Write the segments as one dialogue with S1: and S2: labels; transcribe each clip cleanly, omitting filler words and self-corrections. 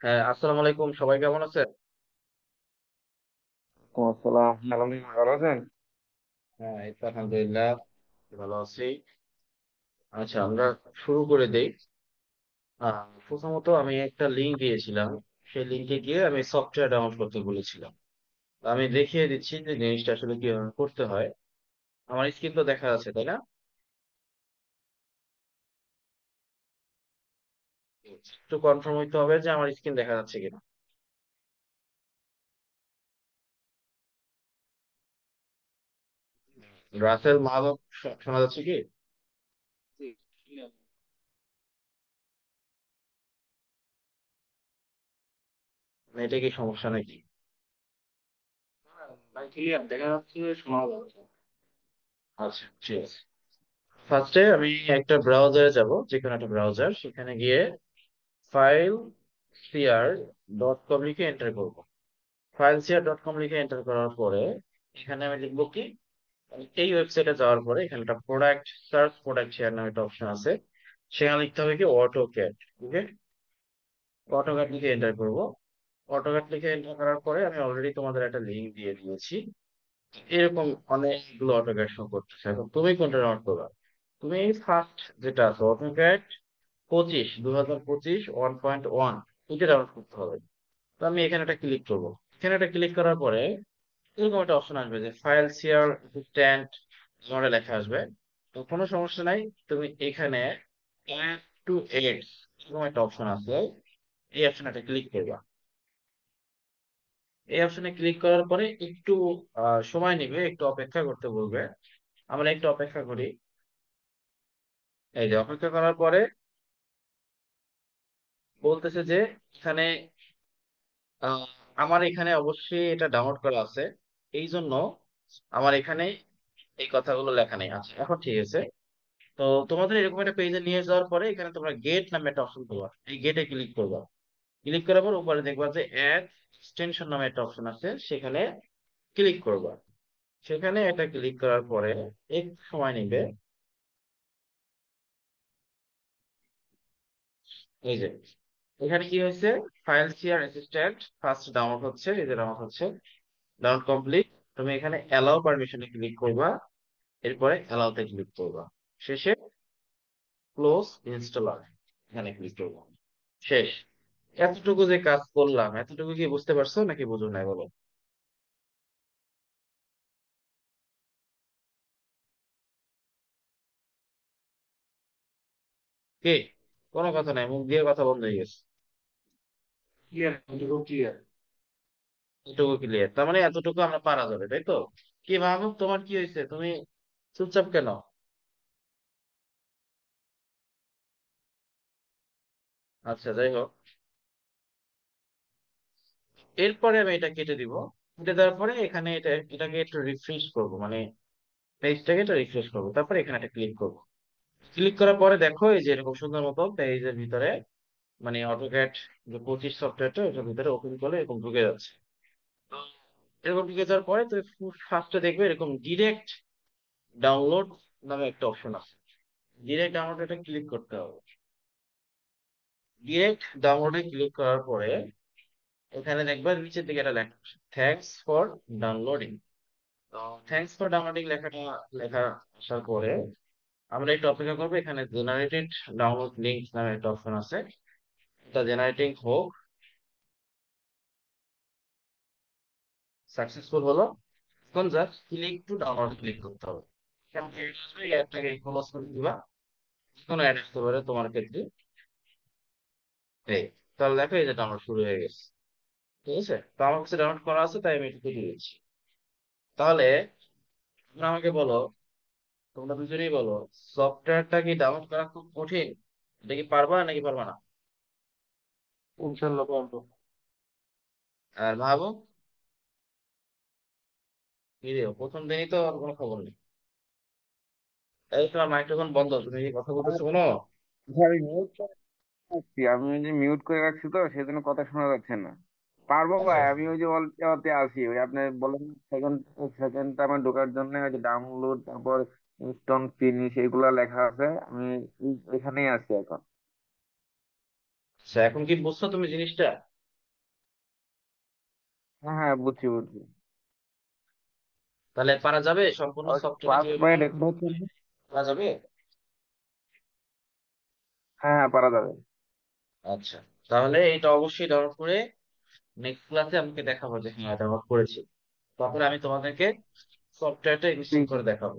S1: হ্যাঁ, আসসালামু আলাইকুম। সবাই কেমন আছেন?
S2: আসসালাম, আলহামদুলিল্লাহ, ভালো আছেন?
S1: হ্যাঁ, এই তো আলহামদুলিল্লাহ ভালো আছি। আচ্ছা, আমরা শুরু করে দেই। প্রথমত আমি একটা লিংক দিয়েছিলাম। সেই লিংকে গিয়ে আমি সফটওয়্যার ডাউনলোড করতে বলেছিলাম। তো আমি দেখিয়ে দিচ্ছি যে জিনিসটা আসলে কিভাবে করতে হয়। আমার স্ক্রিন তো দেখা যাচ্ছে, তাই না? একটু কনফার্ম হইতে হবে যে আমার স্ক্রিন দেখা যাচ্ছে কিনা। রাসেল মাহমুদ, শোনা যাচ্ছে কি?
S2: জি, ক্লিয়ার।
S1: এটা কি সমস্যা নাকি?
S2: ভাই ক্লিয়ার দেখা যাচ্ছে, শোনা যাচ্ছে।
S1: আচ্ছা, ঠিক আছে। ফার্স্টে আমি একটা ব্রাউজারে যাব, যে কোনো একটা ব্রাউজার, সেখানে গিয়ে ফাইল সিআর ডট কম লিখে এন্টার করবো। ফাইল সিআর ডট কম লিখে এন্টার করার পরে এখানে আমি লিখবো কি, এই ওয়েবসাইটে যাওয়ার পরে এখানে একটা প্রোডাক্ট সার্চ প্রোডাক্ট শেয়ার নামে একটা অপশন আছে। সেখানে লিখতে হবে কি অটো ক্যাড। ওকে, অটো ক্যাড লিখে এন্টার করবো। অটো ক্যাড লিখে এন্টার করার পরে আমি অলরেডি তোমাদের একটা লিঙ্ক দিয়ে দিয়েছি। এরকম অনেকগুলো অটো ক্যাড শো করতেছে। এখন তুমি কোনটা ডাউনলোড করবা? তুমি ফার্স্ট যেটা আছে অটো ক্যাড 25, 2025 1.1, এটা ডাউনলোড করতে হবে। তো আমি এখানে একটা ক্লিক করবো। এখানে একটা ক্লিক করার পরে এরকম একটা অপশন আসবে যে ফাইল শেয়ার অ্যাসিস্ট্যান্ট তোমার লেখা আসবে। তো কোনো সমস্যা নাই, তুমি এখানে অ্যাড টু এডস এরকম একটা অপশন আছে, এই অপশনে একটা ক্লিক করবা। এই অপশনে ক্লিক করার পরে একটু সময় নেবে, একটু অপেক্ষা করতে বলবে। আমরা একটু অপেক্ষা করি। এই যে অপেক্ষা করার পরে বলতেছে যে এখানে আহ, আমার এখানে অবশ্যই এটা ডাউনলোড করা আছে, এই জন্য আমার এখানে এই কথাগুলো লেখা নেই। আচ্ছা, এখন ঠিক আছে। তো তোমাদের এরকম একটা পেজে নিয়ে যাওয়ার পরে এখানে তোমরা গেট নামে একটা অপশন পাবা, এই গেটে ক্লিক করবা। ক্লিক করার পর উপরে দেখবা যে অ্যাড এক্সটেনশন নামে একটা অপশন আছে, সেখানে ক্লিক করবা। সেখানে এটা ক্লিক করার পরে একটু সময় নেবে। এই যে এখানে কি হয়েছে, file share assistant first download হচ্ছে, এই যে ডাউনলোড হচ্ছে, ডাউনলোড কমপ্লিট। তুমি এখানে অ্যালাউ পারমিশনে ক্লিক করবা, এরপরে অ্যালাউতে ক্লিক করবা, শেষে ক্লোজ ইনস্টলার এখানে ক্লিক করবো। শেষ। এতটুকু যে কাজ করলাম, এতটুকু কি বুঝতে পারছো নাকি বুঝো নাই বলো? কি, কোনো কথা নাই, মুখ দিয়ে কথা বন্ধ হয়ে গেছে।
S2: ক্লিয়ার, এটুকু ক্লিয়ার।
S1: এটুকু ক্লিয়ার, তার মানে এতটুকু আমরা পারা যাবে, তাই তো? কি মাহবুব, তোমার কি হয়েছে? তুমি চুপচাপ কেন? আচ্ছা, যাই হোক। এরপরে আমি এটা কেটে দিব। কেটে দেওয়ার পরে এখানে এটাকে একটু রিফ্রেশ করবো, মানে পেজটাকে একটু রিফ্রেশ করবো, তারপরে এখানে একটা ক্লিক করবো। ক্লিক করার পরে দেখো এই যে এরকম সুন্দর মতো পেজের ভিতরে, মানে অটোক্যাড যে 25 সফটওয়্যারটা ওটার ভিতরে ওপেন করলে এরকম ঢুকে যাচ্ছে। তো এরকম ঢুকে যাওয়ার পরে তুমি ফার্স্টে দেখবে এরকম ডিরেক্ট ডাউনলোড নামে একটা অপশন আছে। ডিরেক্ট ডাউনলোড এটা ক্লিক করতে হবে। ডিরেক্ট ডাউনলোডে ক্লিক করার পরে এখানে দেখবা নিচের দিকে একটা লেখা থ্যাঙ্কস ফর ডাউনলোডিং। তো থ্যাঙ্কস ফর ডাউনলোডিং লেখাটা লেখা আসার পরে আমরা একটু অপেক্ষা করবো। এখানে জেনারেটেড ডাউনলোড লিঙ্ক নামে একটা অপশন আছে, এটা জেনারেটিং হোক। সাকসেসফুল হলো। এখন just click to download click করতে হবে। এখান থেকে আসবে, এই অ্যাপটাকে ক্লোজ করে দিবা। কোনো অ্যাড আসতে পারে তোমার ক্ষেত্রে। এই, তাহলে দেখো এই যে ডাউনলোড শুরু হয়ে গেছে। ঠিক আছে, তো আমার কাছে ডাউনলোড করা আছে তাই আমি এটা দিয়ে দিচ্ছি। তাহলে তোমরা আমাকে বলো, তোমরা দুজনেই বলো, সফটওয়্যারটা কি ডাউনলোড করা খুব কঠিন? এটা কি পারবা নাকি পারবা না?
S2: ইনশাল্লাহ পারবো।
S1: আর ভাবো, কি রে, প্রথম দিনই তো আর কোনো খবর নেই। এই, তোমার মাইক্রোফোন বন্ধ, তুমি কি কথা বলতেছো কোনো?
S2: ভাই মিউট করে রাখছি, আমি ওই যে মিউট করে রাখছি, তো সেজন্য কথা শোনা যাচ্ছে না। পারবো
S1: আচ্ছা
S2: ভাই,
S1: আচ্ছা।
S2: আমি ওই যে অলতে আছি, ওই আপনি বলেন সেকেন্ড সেকেন্ড আমার ঢোকার জন্য ওই যে ডাউনলোড, তারপর ইনস্টল ফিনিশ এগুলা লেখা আছে, আমি এখানেই আছি এখন।
S1: আচ্ছা, এখন কি বুঝছো তুমি জিনিসটা?
S2: হ্যাঁ হ্যাঁ, বুঝছি বুঝছি।
S1: তাহলে পারা যাবে সম্পূর্ণ
S2: আর
S1: সফটওয়্যারটা
S2: ক্লাস
S1: কিভাবে
S2: বাই
S1: ডাউনলোড
S2: রেকর্ড হচ্ছে না?
S1: করা যাবে?
S2: হ্যাঁ হ্যাঁ, পারা যাবে।
S1: আচ্ছা, তাহলে এটা অবশ্যই ডাউনলোড করে নেক্সট ক্লাসে আমাকে দেখাবো যে হ্যাঁ ডাউনলোড করেছি। তারপরে আমি তোমাদেরকে সফটওয়্যারটা ইনস্টল
S2: ঠিক
S1: করে
S2: আছে
S1: দেখাবো।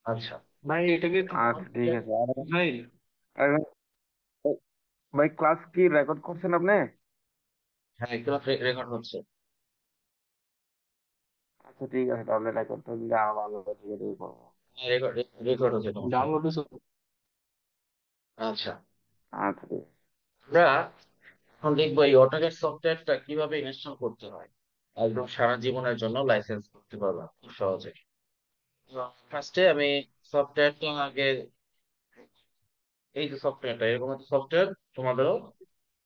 S1: আচ্ছা ভাই, এটাকে একটু
S2: আচ্ছা, ঠিক আছে। আর
S1: ভাই।
S2: আর ভাই, ক্লাস কি রেকর্ড করছেন আপনি?
S1: হ্যাঁ, একটু রেকর্ড হচ্ছে।
S2: আচ্ছা ঠিক আছে, তাহলে রেকর্ডটা দিলে আরো ভালো হবে, ঠিক আছে করবো।
S1: রেকর্ড রেকর্ড হচ্ছে ডাউনলোড। আচ্ছা,
S2: আচ্ছা ঠিক আছে।
S1: আমরা এখন দেখবো এই অটোক্যাড সফটওয়্যারটা কিভাবে ইনস্টল করতে হয়। একদম সারা জীবনের জন্য লাইসেন্স করতে পারবা খুব সহজে। ফার্স্টে আমি সফটওয়্যারটা আগে, এই যে সফটওয়্যারটা, এরকম একটা সফটওয়্যার তোমাদেরও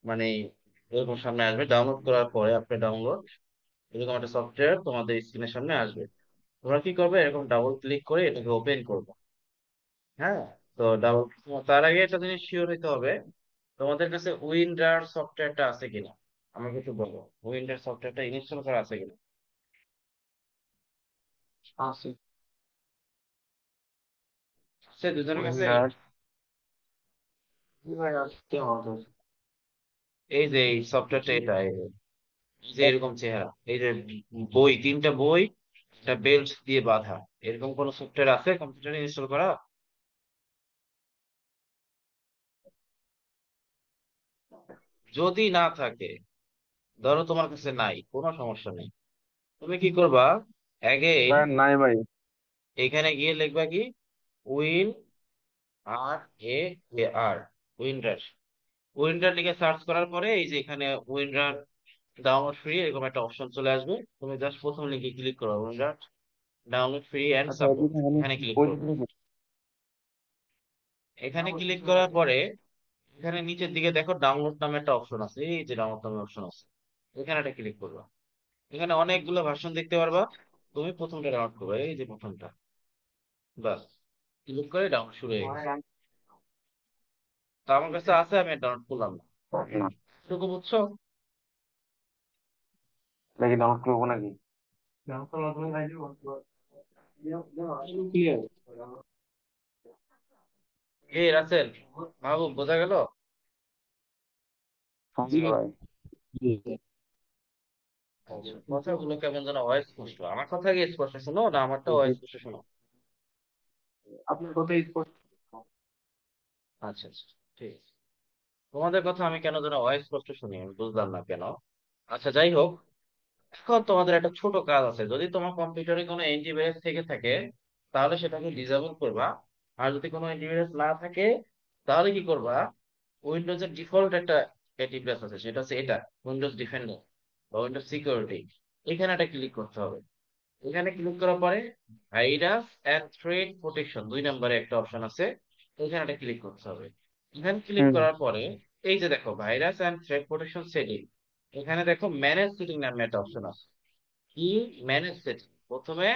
S1: মানে এরকম সামনে আসবে ডাউনলোড করার পরে। আপনি ডাউনলোড, এরকম একটা সফটওয়্যার তোমাদের স্ক্রিনের সামনে আসবে। তোমরা কি করবে, এরকম ডাবল ক্লিক করে এটাকে ওপেন করবে। হ্যাঁ, তো ডাবল, তার আগে একটা জিনিস শিওর হইতে হবে তোমাদের কাছে উইন্ডার সফটওয়্যারটা আছে কিনা। আমাকে একটু বলো, উইন্ডার সফটওয়্যারটা ইনস্টল করা আছে কিনা।
S2: আছে।
S1: সে দুজনের কাছে।
S2: উইন্ডার।
S1: এই যে এই সফটওয়্যারটা, এটা এই যে এরকম চেহারা, এই যে বই, তিনটা বই একটা বেল্ট দিয়ে বাঁধা, এরকম কোন সফটওয়্যার আছে কম্পিউটারে ইনস্টল করা? যদি না থাকে, ধরো তোমার কাছে নাই, কোনো সমস্যা নেই। তুমি কি করবা, অ্যাগেইন
S2: ভাই নাই ভাই।
S1: এখানে গিয়ে লিখবা কি, উইন, আর এ এ আর, উইন্ডার। উইন্ডার লিখে সার্চ করার পরে এই যে এখানে উইন্ডার ডাউনলোড ফ্রি এরকম একটা অপশন চলে আসবে। তুমি জাস্ট প্রথম লিঙ্কে ক্লিক করো, উইন্ডার ডাউনলোড ফ্রি এন্ড
S2: আচ্ছা,
S1: সাপোর্ট,
S2: এদিকে আমি
S1: এখানে ক্লিক
S2: বই
S1: করো।
S2: দিতে হবে।
S1: এখানে ক্লিক করার পরে এখানে নিচের দিকে দেখো ডাউনলোড নামে একটা অপশন আছে, এই যে ডাউনলোড নামে অপশন আছে, এখানে একটা ক্লিক করবা। এখানে অনেকগুলো ভার্সন দেখতে পারবা, তুমি প্রথমটা ডাউনলোড করবে, এই যে প্রথমটা। বাস, ক্লিক করে ডাউনলোড শুরু হয়ে গেছে। তো আমার কাছে আছে, আমি ডাউনলোড করলাম না।
S2: না,
S1: এটুকু বুঝছো?
S2: দেখি ডাউনলোড করবো নাকি।
S1: ক্লিয়ার। এই রাসেল, মাহবুব, বোঝা গেল?
S2: জি ভাই।
S1: আচ্ছা, কথাগুলো কেমন যেন অস্পষ্ট। আমার কথা কি স্পষ্ট শোনো না আমারটা অস্পষ্ট শোনো?
S2: আপনার কথাই স্পষ্ট।
S1: আচ্ছা আচ্ছা, ঠিক আছে। তোমাদের কথা আমি কেন যেন অস্পষ্ট শুনি, আমি বুঝলাম না কেন। আচ্ছা, যাই হোক, এখন তোমাদের একটা ছোট কাজ আছে। যদি তোমার কম্পিউটারে কোনো অ্যান্টিভাইরাস থেকে থাকে, তাহলে সেটাকে ডিসেবল করবা। আর যদি কোনো অ্যান্টিভাইরাস না থাকে, তাহলে কি করবা, উইন্ডোজের ডিফল্ট একটা অ্যান্টিভাইরাস আছে, সেটা হচ্ছে এটা, উইন্ডোজ ডিফেন্ডার বা উইন্ডোজ সিকিউরিটি। এখানে একটা ক্লিক করতে হবে। এখানে ক্লিক করার পরে ভাইরাস এন্ড থ্রেট প্রোটেকশন 2 নম্বরে একটা অপশন আছে, এখানে একটা ক্লিক করতে হবে। এখানে ক্লিক
S2: হুম।
S1: করার পরে এই যে দেখো virus and threat protection setting, এখানে দেখো ম্যানেজ সেটিং নামে একটা অপশন আছে। কি, ম্যানেজ সেটিং। প্রথমে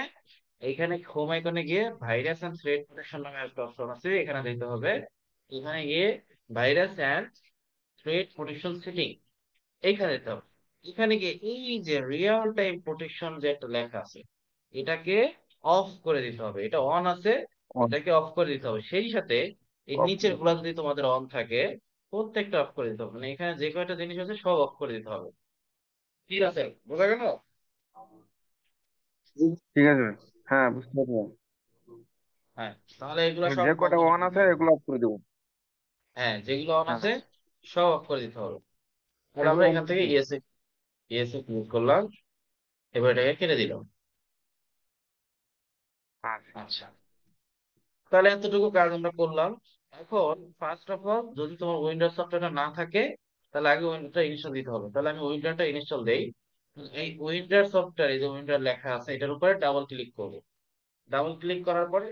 S1: এইখানে হোম আইকনে গিয়ে ভাইরাস এন্ড থ্রেট প্রোটেকশন নামে একটা অপশন আছে, এখানে দিতে হবে। এখানে গিয়ে virus and threat protection setting, এইখানে দিতে হবে। এখানে গিয়ে এই যে রিয়েল টাইম প্রোটেকশন যে একটা লেখা আছে, এটাকে অফ করে দিতে হবে। এটা অন আছে, এটাকে অফ করে দিতে হবে। সেই সাথে এই নিচের গুলা যদি তোমাদের অন থাকে, প্রত্যেকটা অফ করে দিতে হবে। মানে এখানে যে কয়টা জিনিস আছে সব অফ করে দিতে হবে। ঠিক আছে, বোঝা গেল?
S2: ঠিক আছে। হ্যাঁ, বুঝতে পারলাম।
S1: হ্যাঁ, তাহলে এগুলো সব
S2: যে
S1: বন্ধ
S2: কটা ওয়ান
S1: করতে
S2: আছে
S1: হবে।
S2: এগুলো অফ করে দেবো।
S1: হ্যাঁ, যেগুলো অন
S2: হ্যাঁ।
S1: আছে সব অফ করে দিতে হবে। তাহলে
S2: এগুলো
S1: আমরা
S2: অন
S1: এখান থেকে
S2: করছি।
S1: ইয়েসে, ইয়েসে ক্লিক করলাম, এবার এটাকে কেটে দিলাম।
S2: আচ্ছা।
S1: আচ্ছা, তাহলে এতটুকু কাজ আমরা করলাম। এখন ফার্স্ট অফ অল, যদি তোমার উইন্ডোজ সফটওয়্যারটা না থাকে, তাহলে আগে উইন্ডোজটা ইনস্টল দিতে হবে। তাহলে আমি উইন্ডোজটা ইনস্টল দেই। এই উইন্ডোজ সফটওয়্যার, এই যে উইন্ডোজ লেখা আছে, এটার উপরে ডাবল ক্লিক করবো। ডাবল ক্লিক করার পরে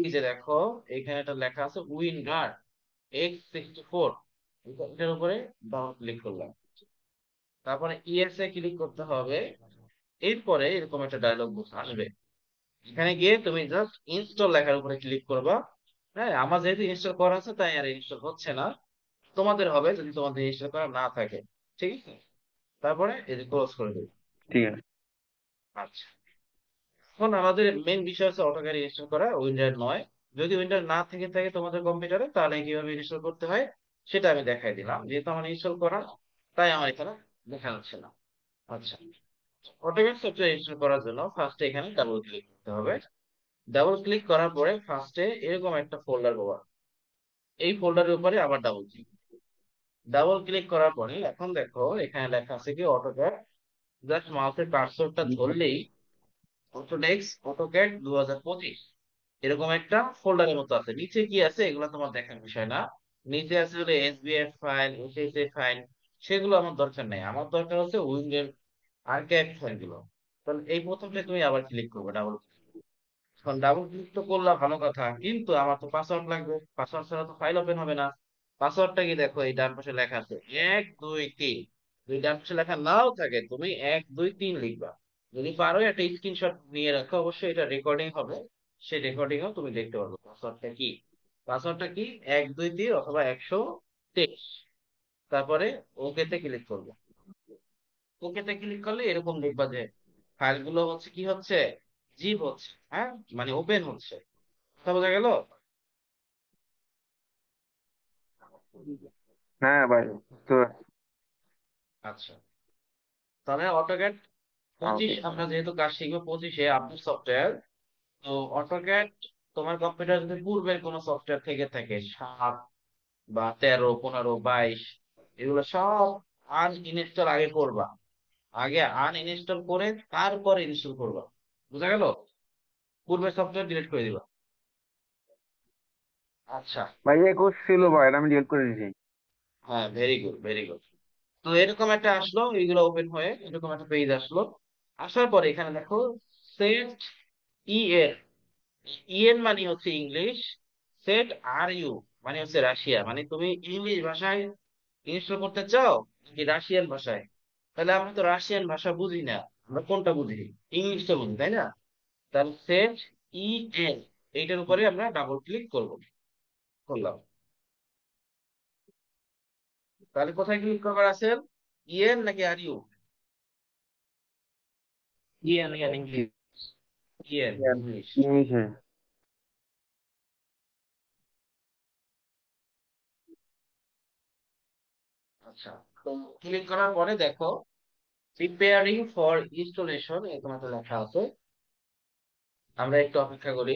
S1: এই যে দেখো এখানে একটা লেখা আছে উইন্ডার X64, এটার উপরে ডাবল ক্লিক করলাম। তারপরে ইএস এ ক্লিক করতে হবে। এরপরে এরকম একটা ডায়লগ বক্স আসবে, এখানে গিয়ে তুমি জাস্ট ইনস্টল লেখার উপরে ক্লিক করবা। হ্যাঁ, আমার যেহেতু ইনস্টল করা আছে তাই আর ইনস্টল হচ্ছে না। তোমাদের হবে যদি তোমাদের ইনস্টল করা না থাকে। ঠিক আছে, তারপরে এই যে ক্লোজ করে দিই।
S2: ঠিক আছে।
S1: আচ্ছা, এখন আমাদের মেন বিষয় হচ্ছে অটোক্যাড ইনস্টল করা, উইন্ডোজ নয়। যদি উইন্ডোজ না থেকে থাকে তোমাদের কম্পিউটারে, তাহলে কিভাবে ইনস্টল করতে হয় সেটা আমি দেখাই দিলাম। যেহেতু আমার ইনস্টল করা, তাই আমার এখানে দেখা যাচ্ছে না। আচ্ছা, অটোক্যাড সফটওয়্যার ইনস্টল করার জন্য ফার্স্টে এখানে ডাবল ক্লিক করতে হবে। ডাবল ক্লিক করার পরে ফার্স্টে এরকম একটা ফোল্ডার পাবা, এই ফোল্ডারের উপরে আবার ডাবল ক্লিক। ডাবল ক্লিক করার পরে এখন দেখো এখানে লেখা আছে কি অটোক্যাড। জাস্ট মাউসের কার্সরটা ধরলেই অটোডেস্ক অটোক্যাড 2025 এরকম একটা ফোল্ডারের মতো আছে। নিচে কি আছে এগুলো তোমার দেখার বিষয় না। নিচে আছে হলো এসবিএফ ফাইল, এসএসএ ফাইল, সেগুলো আমার দরকার নেই। আমার দরকার হচ্ছে উইন্ডোজ আর্কাইভ ফাইলগুলো। তাহলে এই প্রথমটা তুমি আবার ক্লিক করবে ডাবল। এখন ডাবল ক্লিক তো করলাম ভালো কথা, কিন্তু আমার তো পাসওয়ার্ড লাগবে। পাসওয়ার্ড ছাড়া তো ফাইল ওপেন হবে না। পাসওয়ার্ডটা কি দেখো এই ডান পাশে লেখা আছে 1 2 3। যদি ডান পাশে লেখা নাও থাকে, তুমি 1 2 3 লিখবা। যদি পারো একটা স্ক্রিনশট নিয়ে রাখো, অবশ্যই এটা রেকর্ডিং হবে, সেই রেকর্ডিংও তুমি দেখতে পারবে পাসওয়ার্ডটা কি। পাসওয়ার্ডটা কি 1 2 3 অথবা 123। তারপরে ওকে তে ক্লিক করবো। ওকে তে ক্লিক করলে এরকম দেখবা যে ফাইলগুলো হচ্ছে কি হচ্ছে, জিপ হচ্ছে, হ্যাঁ, মানে ওপেন হচ্ছে। কথা বোঝা গেল?
S2: হ্যাঁ ভাই, তো
S1: আচ্ছা, তাহলে অটোক্যাড 25
S2: ওকে।
S1: আমরা যেহেতু কাজ শিখবো 25-এ আপডেট সফটওয়্যার। তো অটোক্যাড তোমার কম্পিউটার যদি পূর্বের কোনো সফটওয়্যার থেকে থাকে 7 বা 13 15 22, এগুলো সব আনইনস্টল আগে করবা। আগে আনইনস্টল করে তারপরে ইনস্টল করবা। বুঝা গেল? পূর্বের সফটওয়্যার ডিলিট করে দিবা। আচ্ছা।
S2: ভাই এ কোর্স ছিল ভাই, এটা আমি ডিলিট করে দিয়েছি।
S1: হ্যাঁ, ভেরি গুড, ভেরি গুড। তো এরকম একটা আসলো, এইগুলো ওপেন হয়ে এরকম একটা পেজ আসলো। আসার পরে এখানে দেখো সেট ইএন। ইএন মানে হচ্ছে ইংলিশ, সেট আর ইউ মানে হচ্ছে রাশিয়া। মানে তুমি ইংলিশ ভাষায় ইনস্টল করতে চাও নাকি রাশিয়ান ভাষায়? তাহলে আমরা তো রাশিয়ান ভাষা বুঝি না, আমরা কোনটা বুঝি? ইংলিশটা বুঝি, তাই না? তাহলে সেট ইএন, এইটার উপরে আমরা ডাবল ক্লিক করব। করলাম। তাহলে কোথায় ক্লিক করবার আছে? ইএন নাকি আর ইউ?
S2: ইয়ান ইয়ান ইংলিশ।
S1: ইএন
S2: ইয়ান
S1: ইংলিশ।
S2: ইংলিশে।
S1: আচ্ছা, তো ক্লিক করার পরে দেখো প্রিপেয়ারিং ফর ইনস্টলেশন এরকম একটা লেখা আছে। আমরা একটু অপেক্ষা করি।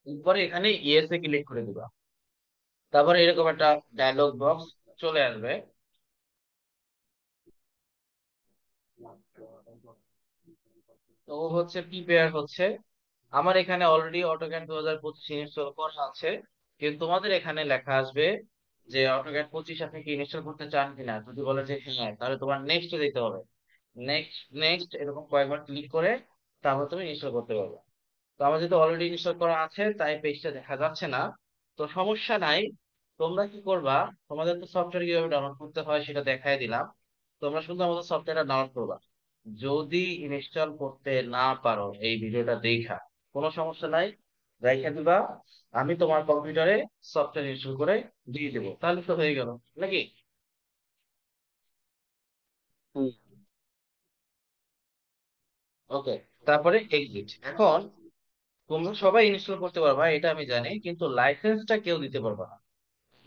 S1: এরপরে এখানে ইয়েস এ ক্লিক করে দিবা। তারপরে এরকম একটা ডায়লগ বক্স চলে আসবে। তো ও হচ্ছে প্রিপেয়ার হচ্ছে। আমার এখানে অলরেডি অটোক্যাড 2025 ইনস্টল করা আছে, কিন্তু তোমাদের এখানে লেখা আসবে যে অটোক্যাড 25 আপনি কি ইনস্টল করতে চান কিনা। যদি বলে যে হ্যাঁ, তাহলে তোমার নেক্সট দিতে হবে। নেক্সট নেক্সট এরকম কয়েকবার ক্লিক করে তারপর তুমি ইনস্টল করতে পারবে। তো আমার যেহেতু অলরেডি ইনস্টল করা আছে, তাই পেজটা দেখা যাচ্ছে না। তো সমস্যা নাই। তোমরা কি করবা, তোমাদের তো সফটওয়্যার কিভাবে ডাউনলোড করতে হয় সেটা দেখাই দিলাম। তোমরা শুধু আমাদের সফটওয়্যারটা ডাউনলোড করবা। যদি ইনস্টল করতে না পারো এই ভিডিওটা দেখা, কোনো সমস্যা নাই, রেখে দিবা। আমি তোমার কম্পিউটারে সফটওয়্যার ইনস্টল করে দিয়ে দেবো, তাহলে তো হয়ে গেল নাকি?
S2: হুম।
S1: ওকে, তারপরে এক্সিট। এখন তোমরা সবাই ইনস্টল করতে পারবা এটা আমি জানি, কিন্তু লাইসেন্সটা কেউ দিতে পারবা না।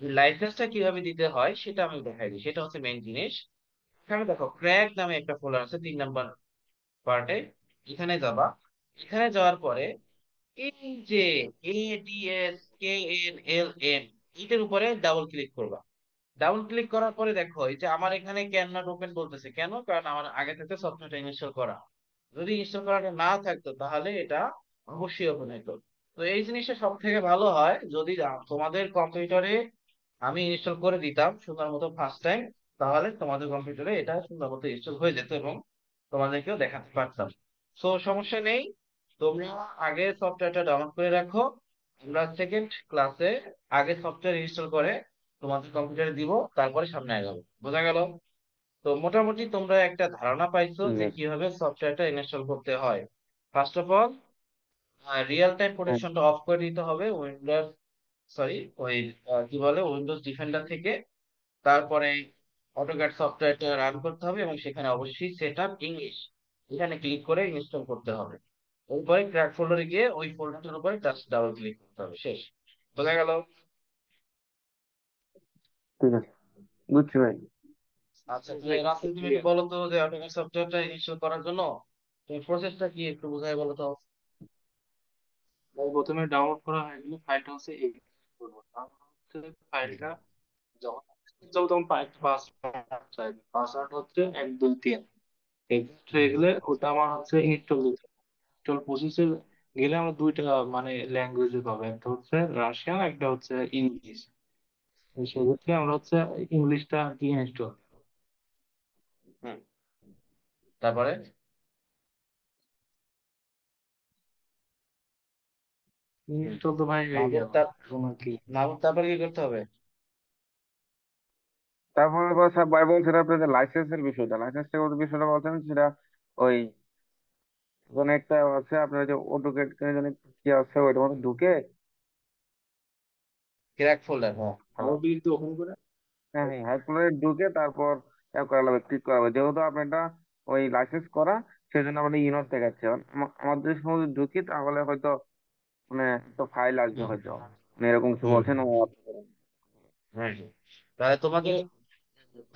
S1: লাইসেন্সটা কিভাবে দিতে হয় সেটা আমি দেখাই দিই, সেটা হচ্ছে মেইন জিনিস। এখানে দেখো ক্র্যাক নামে একটা ফোল্ডার আছে 3 নাম্বার পার্টে। এখানে যাবা। এখানে যাওয়ার পরে এই যে ADSKNLM, এটার উপরে ডাবল ক্লিক করবা। ডাবল ক্লিক করার পরে দেখো এই যে আমার এখানে ক্যান নট ওপেন বলতেছে, কেন? কারণ আমার আগে থেকে সফটওয়্যারটা ইনস্টল করা। যদি ইনস্টল করাটা না থাকতো তাহলে এটা অবশ্যই ওপেন হতো। তো এই জিনিসটা সব থেকে ভালো হয় যদি তোমাদের কম্পিউটারে আমি ইনস্টল করে দিতাম সুন্দর মতো ফার্স্ট টাইম, তাহলে তোমাদের কম্পিউটারে এটা সুন্দর মতো ইনস্টল হয়ে যেত এবং তোমাদেরকেও দেখাতে পারতাম। সো সমস্যা নেই, তোমরা আগে সফটওয়্যারটা ডাউনলোড করে রাখো। আমরা সেকেন্ড ক্লাসে আগে সফটওয়্যার ইনস্টল করে তোমাদের কম্পিউটারে দিব, তারপরে সামনে আগাবো। বোঝা গেল? তো মোটামুটি তোমরা একটা ধারণা পাইছো
S2: ঠিক
S1: যে
S2: আছে।
S1: কিভাবে সফটওয়্যারটা ইনস্টল করতে হয়। First of all real time
S2: হ্যাঁ,
S1: প্রোটেকশনটা অফ করে দিতে হবে উইন্ডোজ, সরি ওই কি বলে উইন্ডোজ ডিফেন্ডার থেকে। তারপরে অটোক্যাড সফটওয়্যারটা রান করতে হবে এবং সেখানে অবশ্যই সেট আপ ইংলিশ এখানে ক্লিক করে ইনস্টল করতে হবে। এরপরে ক্র্যাক ফোল্ডারে গিয়ে ওই ফোল্ডারটার উপরে জাস্ট ডাবল ক্লিক করতে হবে, শেষ। বোঝা গেল?
S2: ঠিক আছে, বুঝছি ভাই।
S1: আচ্ছা তাহলে রাসেল তুমি একটু বলো তো যে অটোক্যাড সফটওয়্যারটা ইনস্টল করার জন্য তুমি প্রসেসটা কি একটু বুঝাই বলো তো।
S3: তাই প্রথমে ডাউনলোড করা হয়ে গেলে ফাইলটা হচ্ছে এক্সট্রাক্ট করবো। তারপর হচ্ছে ফাইলটা যখন যাবো তখন পাসওয়ার্ড চাইবে। পাসওয়ার্ড হচ্ছে 1 2 3। এক্সিস্ট হয়ে গেলে ওটা আমার হচ্ছে ইনস্টল দিতে হবে। ইনস্টল প্রসেসে গেলে আমরা দুইটা মানে ল্যাঙ্গুয়েজে পাবো, একটা হচ্ছে রাশিয়ান, একটা হচ্ছে ইংলিশ। সেক্ষেত্রে আমরা হচ্ছে ইংলিশটা কি ইনস্টল।
S1: হুম, তারপরে হুম,
S3: ইনস্টল তো ভাই হয়ে
S1: মাহমুদ
S3: গেল,
S1: তার
S3: এখন আর কি।
S1: মাহমুদ তারপরে কি করতে হবে?
S2: তারপরে আবার স্যার ভাই বলছেন আপনার যে লাইসেন্সের বিষয়টা, লাইসেন্সের বিষয়টা বলছেন সেটা ওই ওখানে একটা আছে আপনার যে অটোকেট জানি কি আছে ওইটার মধ্যে ঢুকে।
S1: ক্র্যাক ফোল্ডার, হ্যাঁ হ্যালো।
S3: আবার বিল তো ওখানে করে।
S2: হ্যাঁ হ্যাঁ, হাইড ঢুকে তারপর করা লাগবে, ক্লিক করা হবে, যেহেতু আপনারটা ওই লাইসেন্স করা, সেই জন্য আমাদের ইউনোর দেখাচ্ছে। আমাদের সময় যদি ঢুকি তাহলে হয়তো মানে একটা ফাইল আসবে
S1: হুম
S2: হয়তো, মানে এরকম কিছু
S1: হুম
S2: বলছেন ও।
S1: হুম হুম। তাহলে তোমাকে,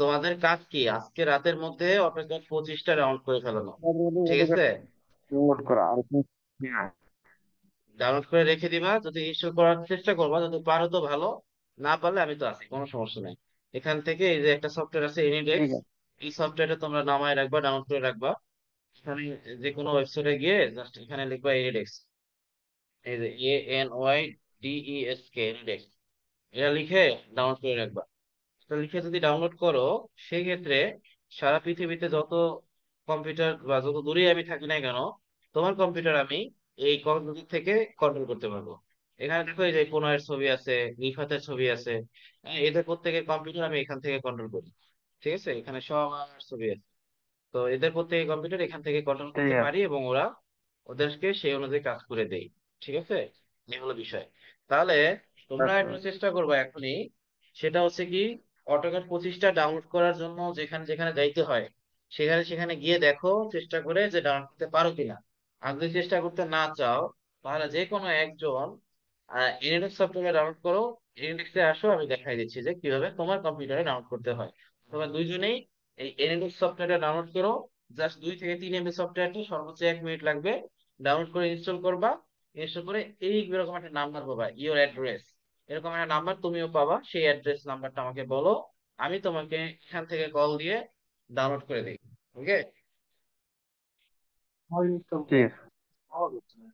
S1: তোমাদের কাজ কি আজকে রাতের মধ্যে অটোক্যাড 25টা রাউন্ড করে ফেলানো, ঠিক আছে?
S2: ডাউনলোড করা আর কি। হ্যাঁ,
S1: ডাউনলোড করে রেখে দিবা, যদি ইনস্টল করার চেষ্টা করবা, যদি পারো তো ভালো, না পারলে আমি তো আছি, কোনো সমস্যা নাই। এখান থেকে এই যে একটা সফটওয়্যার আছে
S2: ঠিক
S1: এনিডেক্স,
S2: আছে।
S1: এই সফটওয়্যারটা তোমরা নামায় রাখবা, ডাউনলোড করে রাখবা। এখানে যে কোনো ওয়েবসাইটে গিয়ে জাস্ট এখানে লিখবা এনিডেক্স, এই যে ANYDESK এনিডেক্স, এটা লিখে ডাউনলোড করে রাখবা। এটা লিখে যদি ডাউনলোড করো, সেক্ষেত্রে সারা পৃথিবীতে যত কম্পিউটার বা যত দূরেই আমি থাকি না কেন, তোমার কম্পিউটার আমি এই কম্পিউটার থেকে কন্ট্রোল করতে পারবো। এখানে দেখো এই যে প্রণয়ের ছবি আছে, রিফাতের ছবি আছে, হ্যাঁ, এদের প্রত্যেকের কম্পিউটার আমি এখান থেকে কন্ট্রোল করি। ঠিক আছে, এখানে সবার ছবি আছে। তো এদের প্রত্যেকের কম্পিউটার এখান থেকে কন্ট্রোল
S2: ঠিক
S1: করতে
S2: আছে।
S1: পারি এবং ওরা ওদেরকে সেই অনুযায়ী কাজ করে দেই। ঠিক আছে, এই হলো বিষয়। তাহলে তোমরা
S2: আচ্ছা।
S1: একটা চেষ্টা করবে এখনই, সেটা হচ্ছে কি, অটোক্যাড 25টা ডাউনলোড করার জন্য যেখানে যেখানে যাইতে হয় সেখানে সেখানে গিয়ে দেখো, চেষ্টা করে যে ডাউনলোড করতে পারো কিনা। আর যদি চেষ্টা করতে না চাও, তাহলে যে কোনো একজন এনিডেক্স সফটওয়্যার ডাউনলোড করো, এনিডেক্সে আসো, আমি দেখাই দিচ্ছি যে কিভাবে তোমার কম্পিউটারে ডাউনলোড করতে হয়। তোমরা দুইজনেই এই এনিডেক্স সফটওয়্যারটা ডাউনলোড করো। জাস্ট 2 থেকে 3 MB সফটওয়্যারটা সর্বোচ্চ 1 মিনিট লাগবে। ডাউনলোড করে ইনস্টল করবা। ইনস্টল করে এই এরকম একটা নাম্বার পাবা, ইওর অ্যাড্রেস, এরকম একটা নাম্বার তুমিও পাবা। সেই অ্যাড্রেস নাম্বারটা আমাকে বলো, আমি তোমাকে এখান থেকে কল দিয়ে ডাউনলোড করে দিই। ওকে?
S3: আমার ইনস্টল
S2: ঠিক আছে।
S3: হওয়া যাচ্ছে না।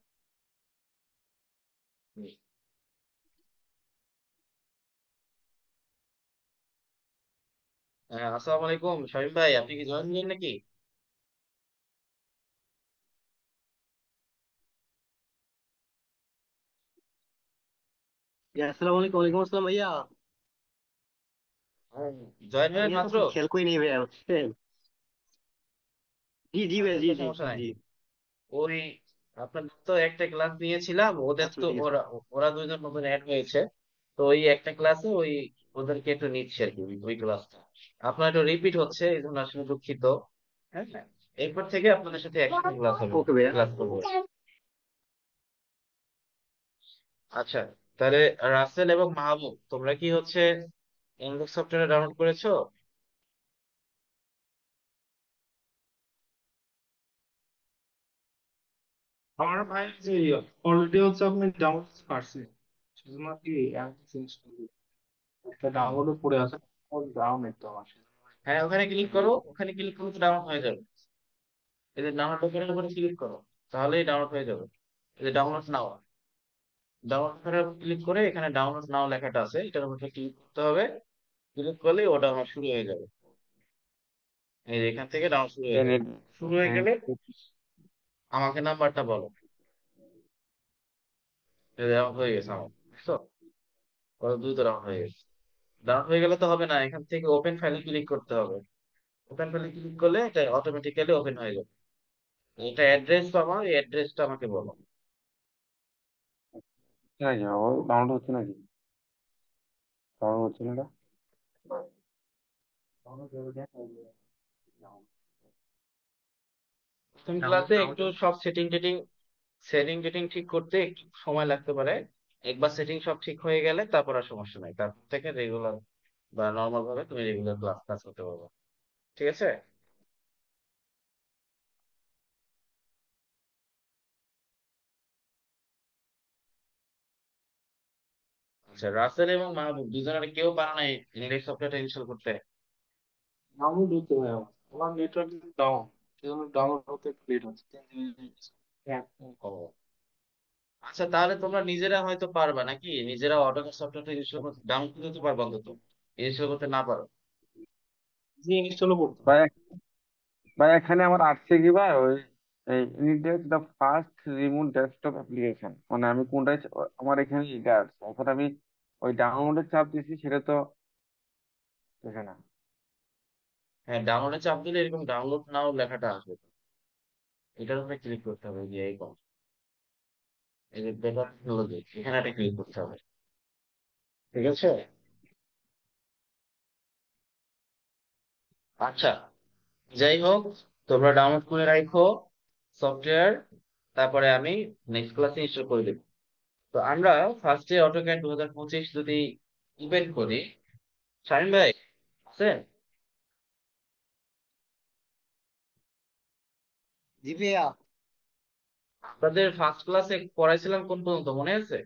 S1: হ্যাঁ, আসসালামু আলাইকুম শামীম ভাই, আপনি কি জয়েন দিলেন নাকি?
S4: আসসালামু আলাইকুম। ওয়ালাইকুম আসসালাম ভাইয়া।
S1: জয়েন হলেন
S4: ভাইয়া তো
S1: মাত্র?
S4: আসলে খেয়াল করিনি ভাইয়া, বুঝছেন? জি জি ভাইয়া,
S1: আচ্ছা
S4: জি
S1: আচ্ছা,
S4: জি
S1: সমস্যা নাই।
S4: জি।
S1: ওই আপনাদের তো একটা ক্লাস নিয়েছিলাম, ওদের
S4: আচ্ছা
S1: তো
S4: ঠিক আছে।
S1: ওরা ওরা দুইজন নতুন অ্যাড হয়েছে। তো ওই একটা ক্লাসে ওই ওদেরকে একটু নিচ্ছি আর কি, ওই ক্লাসটা আপনার একটু রিপিট হচ্ছে, এই জন্য আসলে দুঃখিত। হ্যাঁ হ্যাঁ, এরপর থেকে আপনাদের সাথে একসাথে ক্লাস হবে,
S4: ওকে ভাইয়া।
S1: ক্লাস করবো। আচ্ছা, তাহলে রাসেল এবং মাহবুব, তোমরা কি হচ্ছে এনলক সফটওয়্যার ডাউনলোড করেছো?
S3: আমার ভাই যে অলরেডি হচ্ছে আপনি ডাউনলোড পারছি, শুধুমাত্র কি একটা ডাউনলোড পড়ে আছে। ওর ডাউন তো আমার
S1: হ্যাঁ, ওখানে ক্লিক করো, ওখানে ক্লিক করলে তো ডাউনলোড হয়ে যাবে। এই যে ডাউনলোড বাটনের উপরে ক্লিক করো, তাহলেই ডাউনলোড হয়ে যাবে। এই যে ডাউনলোড নাও, ডাউনলোড বাটনের উপর ক্লিক করে এখানে ডাউনলোড নাও লেখাটা আছে, এটার উপরে ক্লিক করতে হবে। ক্লিক করলেই ওটা আমার শুরু হয়ে যাবে। এই যে এখান থেকে ডাউনলোড শুরু হয়ে যাবে। শুরু হয়ে
S2: হ্যাঁ,
S1: গেলে আমাকে নাম্বারটা বলো। এই যে ডাউনলোড হয়ে গেছে আমার, বুঝছো? কত দ্রুত ডাউনলোড হয়ে গেছে। ডাউনলোড হয়ে গেলে তো হবে না, এখান থেকে ওপেন ফাইলে ক্লিক করতে হবে। ওপেন ফাইলে ক্লিক করলে এটা অটোমেটিক্যালি ওপেন হয়ে যাবে। এটা অ্যাড্রেস আমার, এই অ্যাড্রেসটা আমাকে বলো।
S2: নাকি ডাউনলোড হচ্ছে নাকি? ডাউনলোড হচ্ছে না এটা?
S1: প্রথম ক্লাসে একটু সব সেটিং টেটিং ঠিক করতে একটু সময় লাগতে পারে। একবার সেটিং সব ঠিক হয়ে গেলে তারপর আর সমস্যা নাই, তারপর থেকে রেগুলার বা নর্মাল ভাবে তুমি রেগুলার ক্লাস করতে পারবে। ঠিক আছে। আচ্ছা, রাসেল এবং মাহবুব দুজনের কেউ পারে নাই ইংলিশ সফটওয়্যারটা ইনস্টল করতে?
S3: ডাউনলোড হতে হয় আমার, আমার নেটওয়ার্ক ডাউন, সেজন্য ডাউনলোড হতে লেট হচ্ছে 3 GB। হ্যাঁ।
S1: ও আচ্ছা, তাহলে তোমরা নিজেরা হয়তো পারবা নাকি, নিজেরা অটোক্যাড সফটওয়্যারটা ইনস্টল করতে, ডাউনলোড করতে পারবা অন্তত, ইনস্টল করতে না পারো?
S3: জি, ইনস্টলও করতে
S2: ভাই ভাই এখানে আমার আসছে কি ভাই, ওই needed the first remove desktop application, মানে আমি কোনটাই আমার এখানে এটা আছে, এখন আমি ওই ডাউনলোডের চাপ দিচ্ছি সেটা তো এখানে।
S1: হ্যাঁ, ডাউনলোডে চাপ দিলে এরকম ডাউনলোড নাও লেখাটা আসবে। এটার উপরে ক্লিক করতে হবে, যে এই এই যে বেটা টেকনোলজি, এখানে একটা ক্লিক করতে হবে। ঠিক আছে। আচ্ছা, যাই হোক, তোমরা ডাউনলোড করে রাখো সফটওয়্যার, তারপরে আমি নেক্সট ক্লাসে ইনস্টল করে দেবো। তো আমরা ফার্স্টে অটোক্যাড 2025 যদি ওপেন করি, শামিম ভাই আছেন?
S4: জি ভাইয়া।
S1: আপনাদের ফার্স্ট ক্লাসে পড়াইছিলাম কোন পর্যন্ত মনে আছে?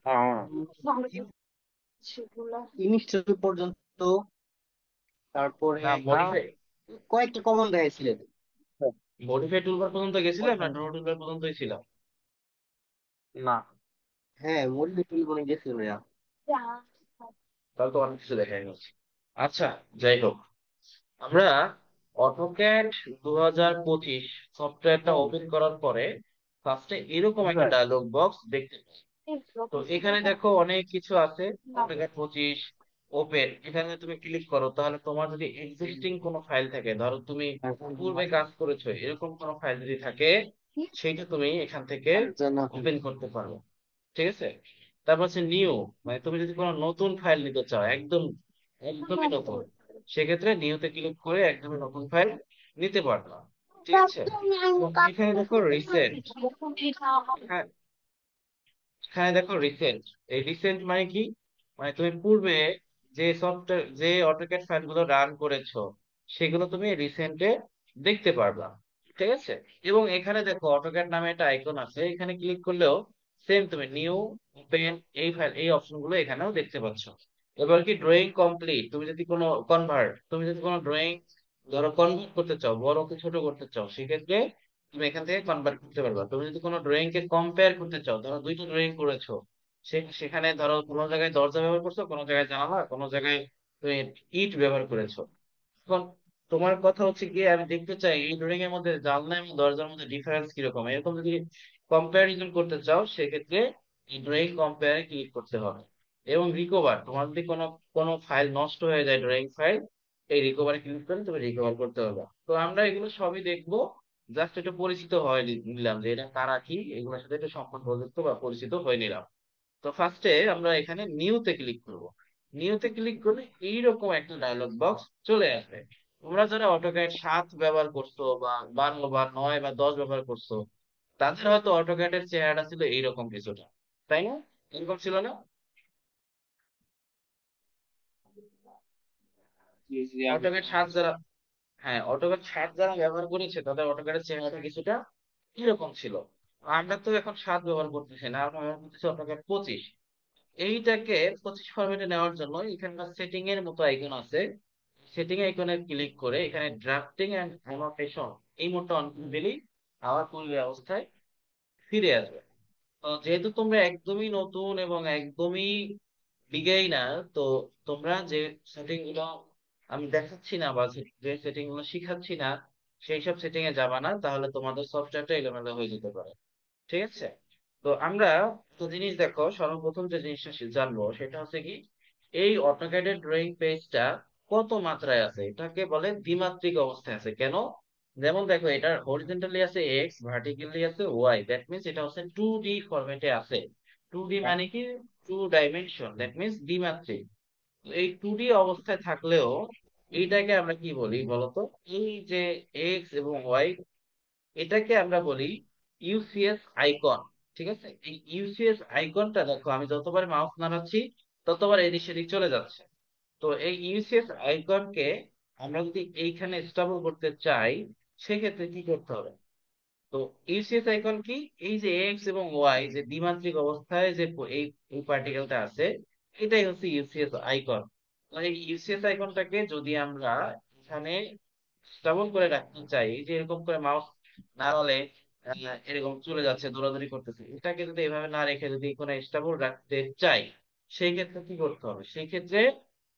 S2: হ্যাঁ,
S4: ইনিশিয়াল পর্যন্ত, তারপরে
S1: না, মডিফাই
S4: কয়েকটা কমন দেখাইছিলেন।
S1: মডিফাই টুলবার পর্যন্ত গেছিলাম না ড্র টুলবার পর্যন্তই ছিলাম?
S2: না।
S4: হ্যাঁ, মডিফাই টুল মনে গেছিল ভাইয়া।
S1: তাহলে তো অনেক কিছু দেখাই গেছে। আচ্ছা, যাই হোক, আমরা অটোক্যাড 2025 সফটওয়্যারটা ওপেন করার পরে ফার্স্টে এরকম একটা ডায়লগ বক্স দেখতে পাই। তো এখানে দেখো অনেক কিছু আছে। অটোক্যাড 25 ওপেন, এখানে তুমি ক্লিক করো, তাহলে তোমার যদি এক্সিস্টিং কোনো ফাইল থাকে, ধরো তুমি পূর্বে কাজ করেছো এরকম কোনো ফাইল যদি থাকে, সেইটা তুমি এখান থেকে ওপেন করতে পারো। ঠিক আছে। তারপর হচ্ছে নিউ, মানে তুমি যদি কোনো নতুন ফাইল নিতে চাও, একদমই নতুন, সেক্ষেত্রে নিউতে ক্লিক করে একদমই নতুন ফাইল নিতে পারবা। ঠিক আছে। এবং এখানে দেখো রিসেন্ট, এখানে দেখো রিসেন্ট। এই রিসেন্ট মানে কি, মানে তুমি পূর্বে যে সফটওয়্যার যে অটোক্যাড ফাইলগুলো রান করেছো সেগুলো তুমি রিসেন্টে দেখতে পারবা। ঠিক আছে। এবং এখানে দেখো অটোক্যাড নামে একটা আইকন আছে, এখানে ক্লিক করলেও সেম তুমি নিউ, ওপেন, এই ফাইল, এই অপশনগুলো এখানেও দেখতে পাচ্ছ। এবার কি ড্রয়িং কমপ্লিট, তুমি যদি কোনো ড্রয়িং ধরো কনভার্ট করতে চাও, বড়কে ছোট করতে চাও, সেক্ষেত্রে তুমি এখান থেকে কনভার্ট করতে পারবা। তুমি যদি কোনো ড্রয়িং কে কম্পেয়ার করতে চাও, ধরো দুইটা ড্রয়িং করেছো, সেখানে ধরো কোনো জায়গায় দরজা ব্যবহার করছো, কোনো জায়গায় জানালা, কোনো জায়গায় তুমি ইট ব্যবহার করেছো। এখন তোমার কথা হচ্ছে গিয়ে আমি দেখতে চাই এই ড্রয়িং এর মধ্যে জানলা এবং দরজার মধ্যে ডিফারেন্স কিরকম, এরকম যদি কম্পারিজন করতে চাও, সেক্ষেত্রে এই ড্রয়িং কম্পেয়ারে ক্লিক করতে হবে। এবং রিকভার, তোমার যদি কোনো কোনো ফাইল নষ্ট হয়ে যায়, ড্রয়িং ফাইল, এই রিকভারে ক্লিক করে তুমি রিকভার করতে হবে। তো আমরা এগুলো সবই দেখবো, জাস্ট একটু পরিচিত হয়ে নিলাম যে এটা কারা কি, এগুলোর সাথে একটু সম্পর্কযুক্ত বা পরিচিত হয়ে নিলাম। তো ফার্স্টে আমরা এখানে নিউতে ক্লিক করব। নিউতে ক্লিক করলে এইরকম একটা ডায়লগ বক্স চলে আসবে। তোমরা যারা অটোক্যাড 7 ব্যবহার করছো বা 12 বা 9 বা 10 ব্যবহার করছো, তাদের হয়তো অটোক্যাডের চেহারাটা ছিল এইরকম কিছুটা, তাই না? এরকম ছিল না?
S3: জি জি, আগে
S1: অটোক্যাড 7 যারা, হ্যাঁ, অটোক্যাড 7 যারা ব্যবহার করেছে তাদের অটোক্যাডের চেহারাটা কিছুটা এরকম ছিল। আমরা তো এখন 7 ব্যবহার করতেছি না, আমরা ব্যবহার করতেছি অটোক্যাড 25। এইটাকে 25 ফরম্যাটে নেওয়ার জন্য এখানকার সেটিং এর মতো আইকন আছে, সেটিং আইকনে ক্লিক করে এখানে ড্রাফটিং এন্ড অ্যানোটেশন এই মোডটা অন করে দিলেই আবার পূর্বের অবস্থায় ফিরে আসবে। তো যেহেতু তোমরা একদমই নতুন এবং একদমই বিগিনার, তো তোমরা যে সেটিং গুলো আমি দেখাচ্ছি না বা যে সেটিং গুলো শিখাচ্ছি না, সেই সব সেটিং এ যাবা না, তাহলে তোমাদের সফটওয়্যারটা এলোমেলো হয়ে যেতে পারে। ঠিক আছে? তো আমরা একটা জিনিস দেখো, সর্বপ্রথম যে জিনিসটা জানবো সেটা হচ্ছে কি, এই অটোক্যাডের ড্রয়িং পেজটা কত মাত্রায় আছে, এটাকে বলে দ্বিমাত্রিক অবস্থায় আছে। কেন? যেমন দেখো, এটা হরিজন্টালি আছে এক্স, ভার্টিক্যালি আছে ওয়াই, দ্যাট মিনস এটা হচ্ছে 2D ফরম্যাটে আছে। 2D মানে কি? টু ডাইমেনশন, দ্যাট মিনস দ্বিমাত্রিক। তো এই 2D অবস্থায় থাকলেও এইটাকে আমরা কি বলি বলতো? এই যে এক্স এবং ওয়াই, এটাকে আমরা বলি ইউসিএস আইকন। ঠিক আছে? এই ইউসিএস আইকনটা দেখো, আমি যতবার মাউস নাড়াচ্ছি ততবার এদিক সেদিক চলে যাচ্ছে। তো এই ইউসিএস আইকনকে আমরা যদি এইখানে স্টেবল করতে চাই, সেক্ষেত্রে কি করতে হবে? তো ইউসিএস আইকন কি? এই যে এক্স এবং ওয়াই যে দ্বিমাত্রিক অবস্থায় যে এই এই পার্টিকেলটা আছে, এটাই হচ্ছে ইউসিএস আইকন। তো এই ইউসিএস আইকনটাকে যদি আমরা এখানে স্টেবল করে রাখতে চাই, যে এরকম করে মাউস নাড়ালে এরকম চলে যাচ্ছে, দৌড়াদৌড়ি করতেছে, এটাকে যদি এভাবে না রেখে যদি কোনো স্টেবল রাখতে চাই, সেই ক্ষেত্রে কি করতে হবে? সেই ক্ষেত্রে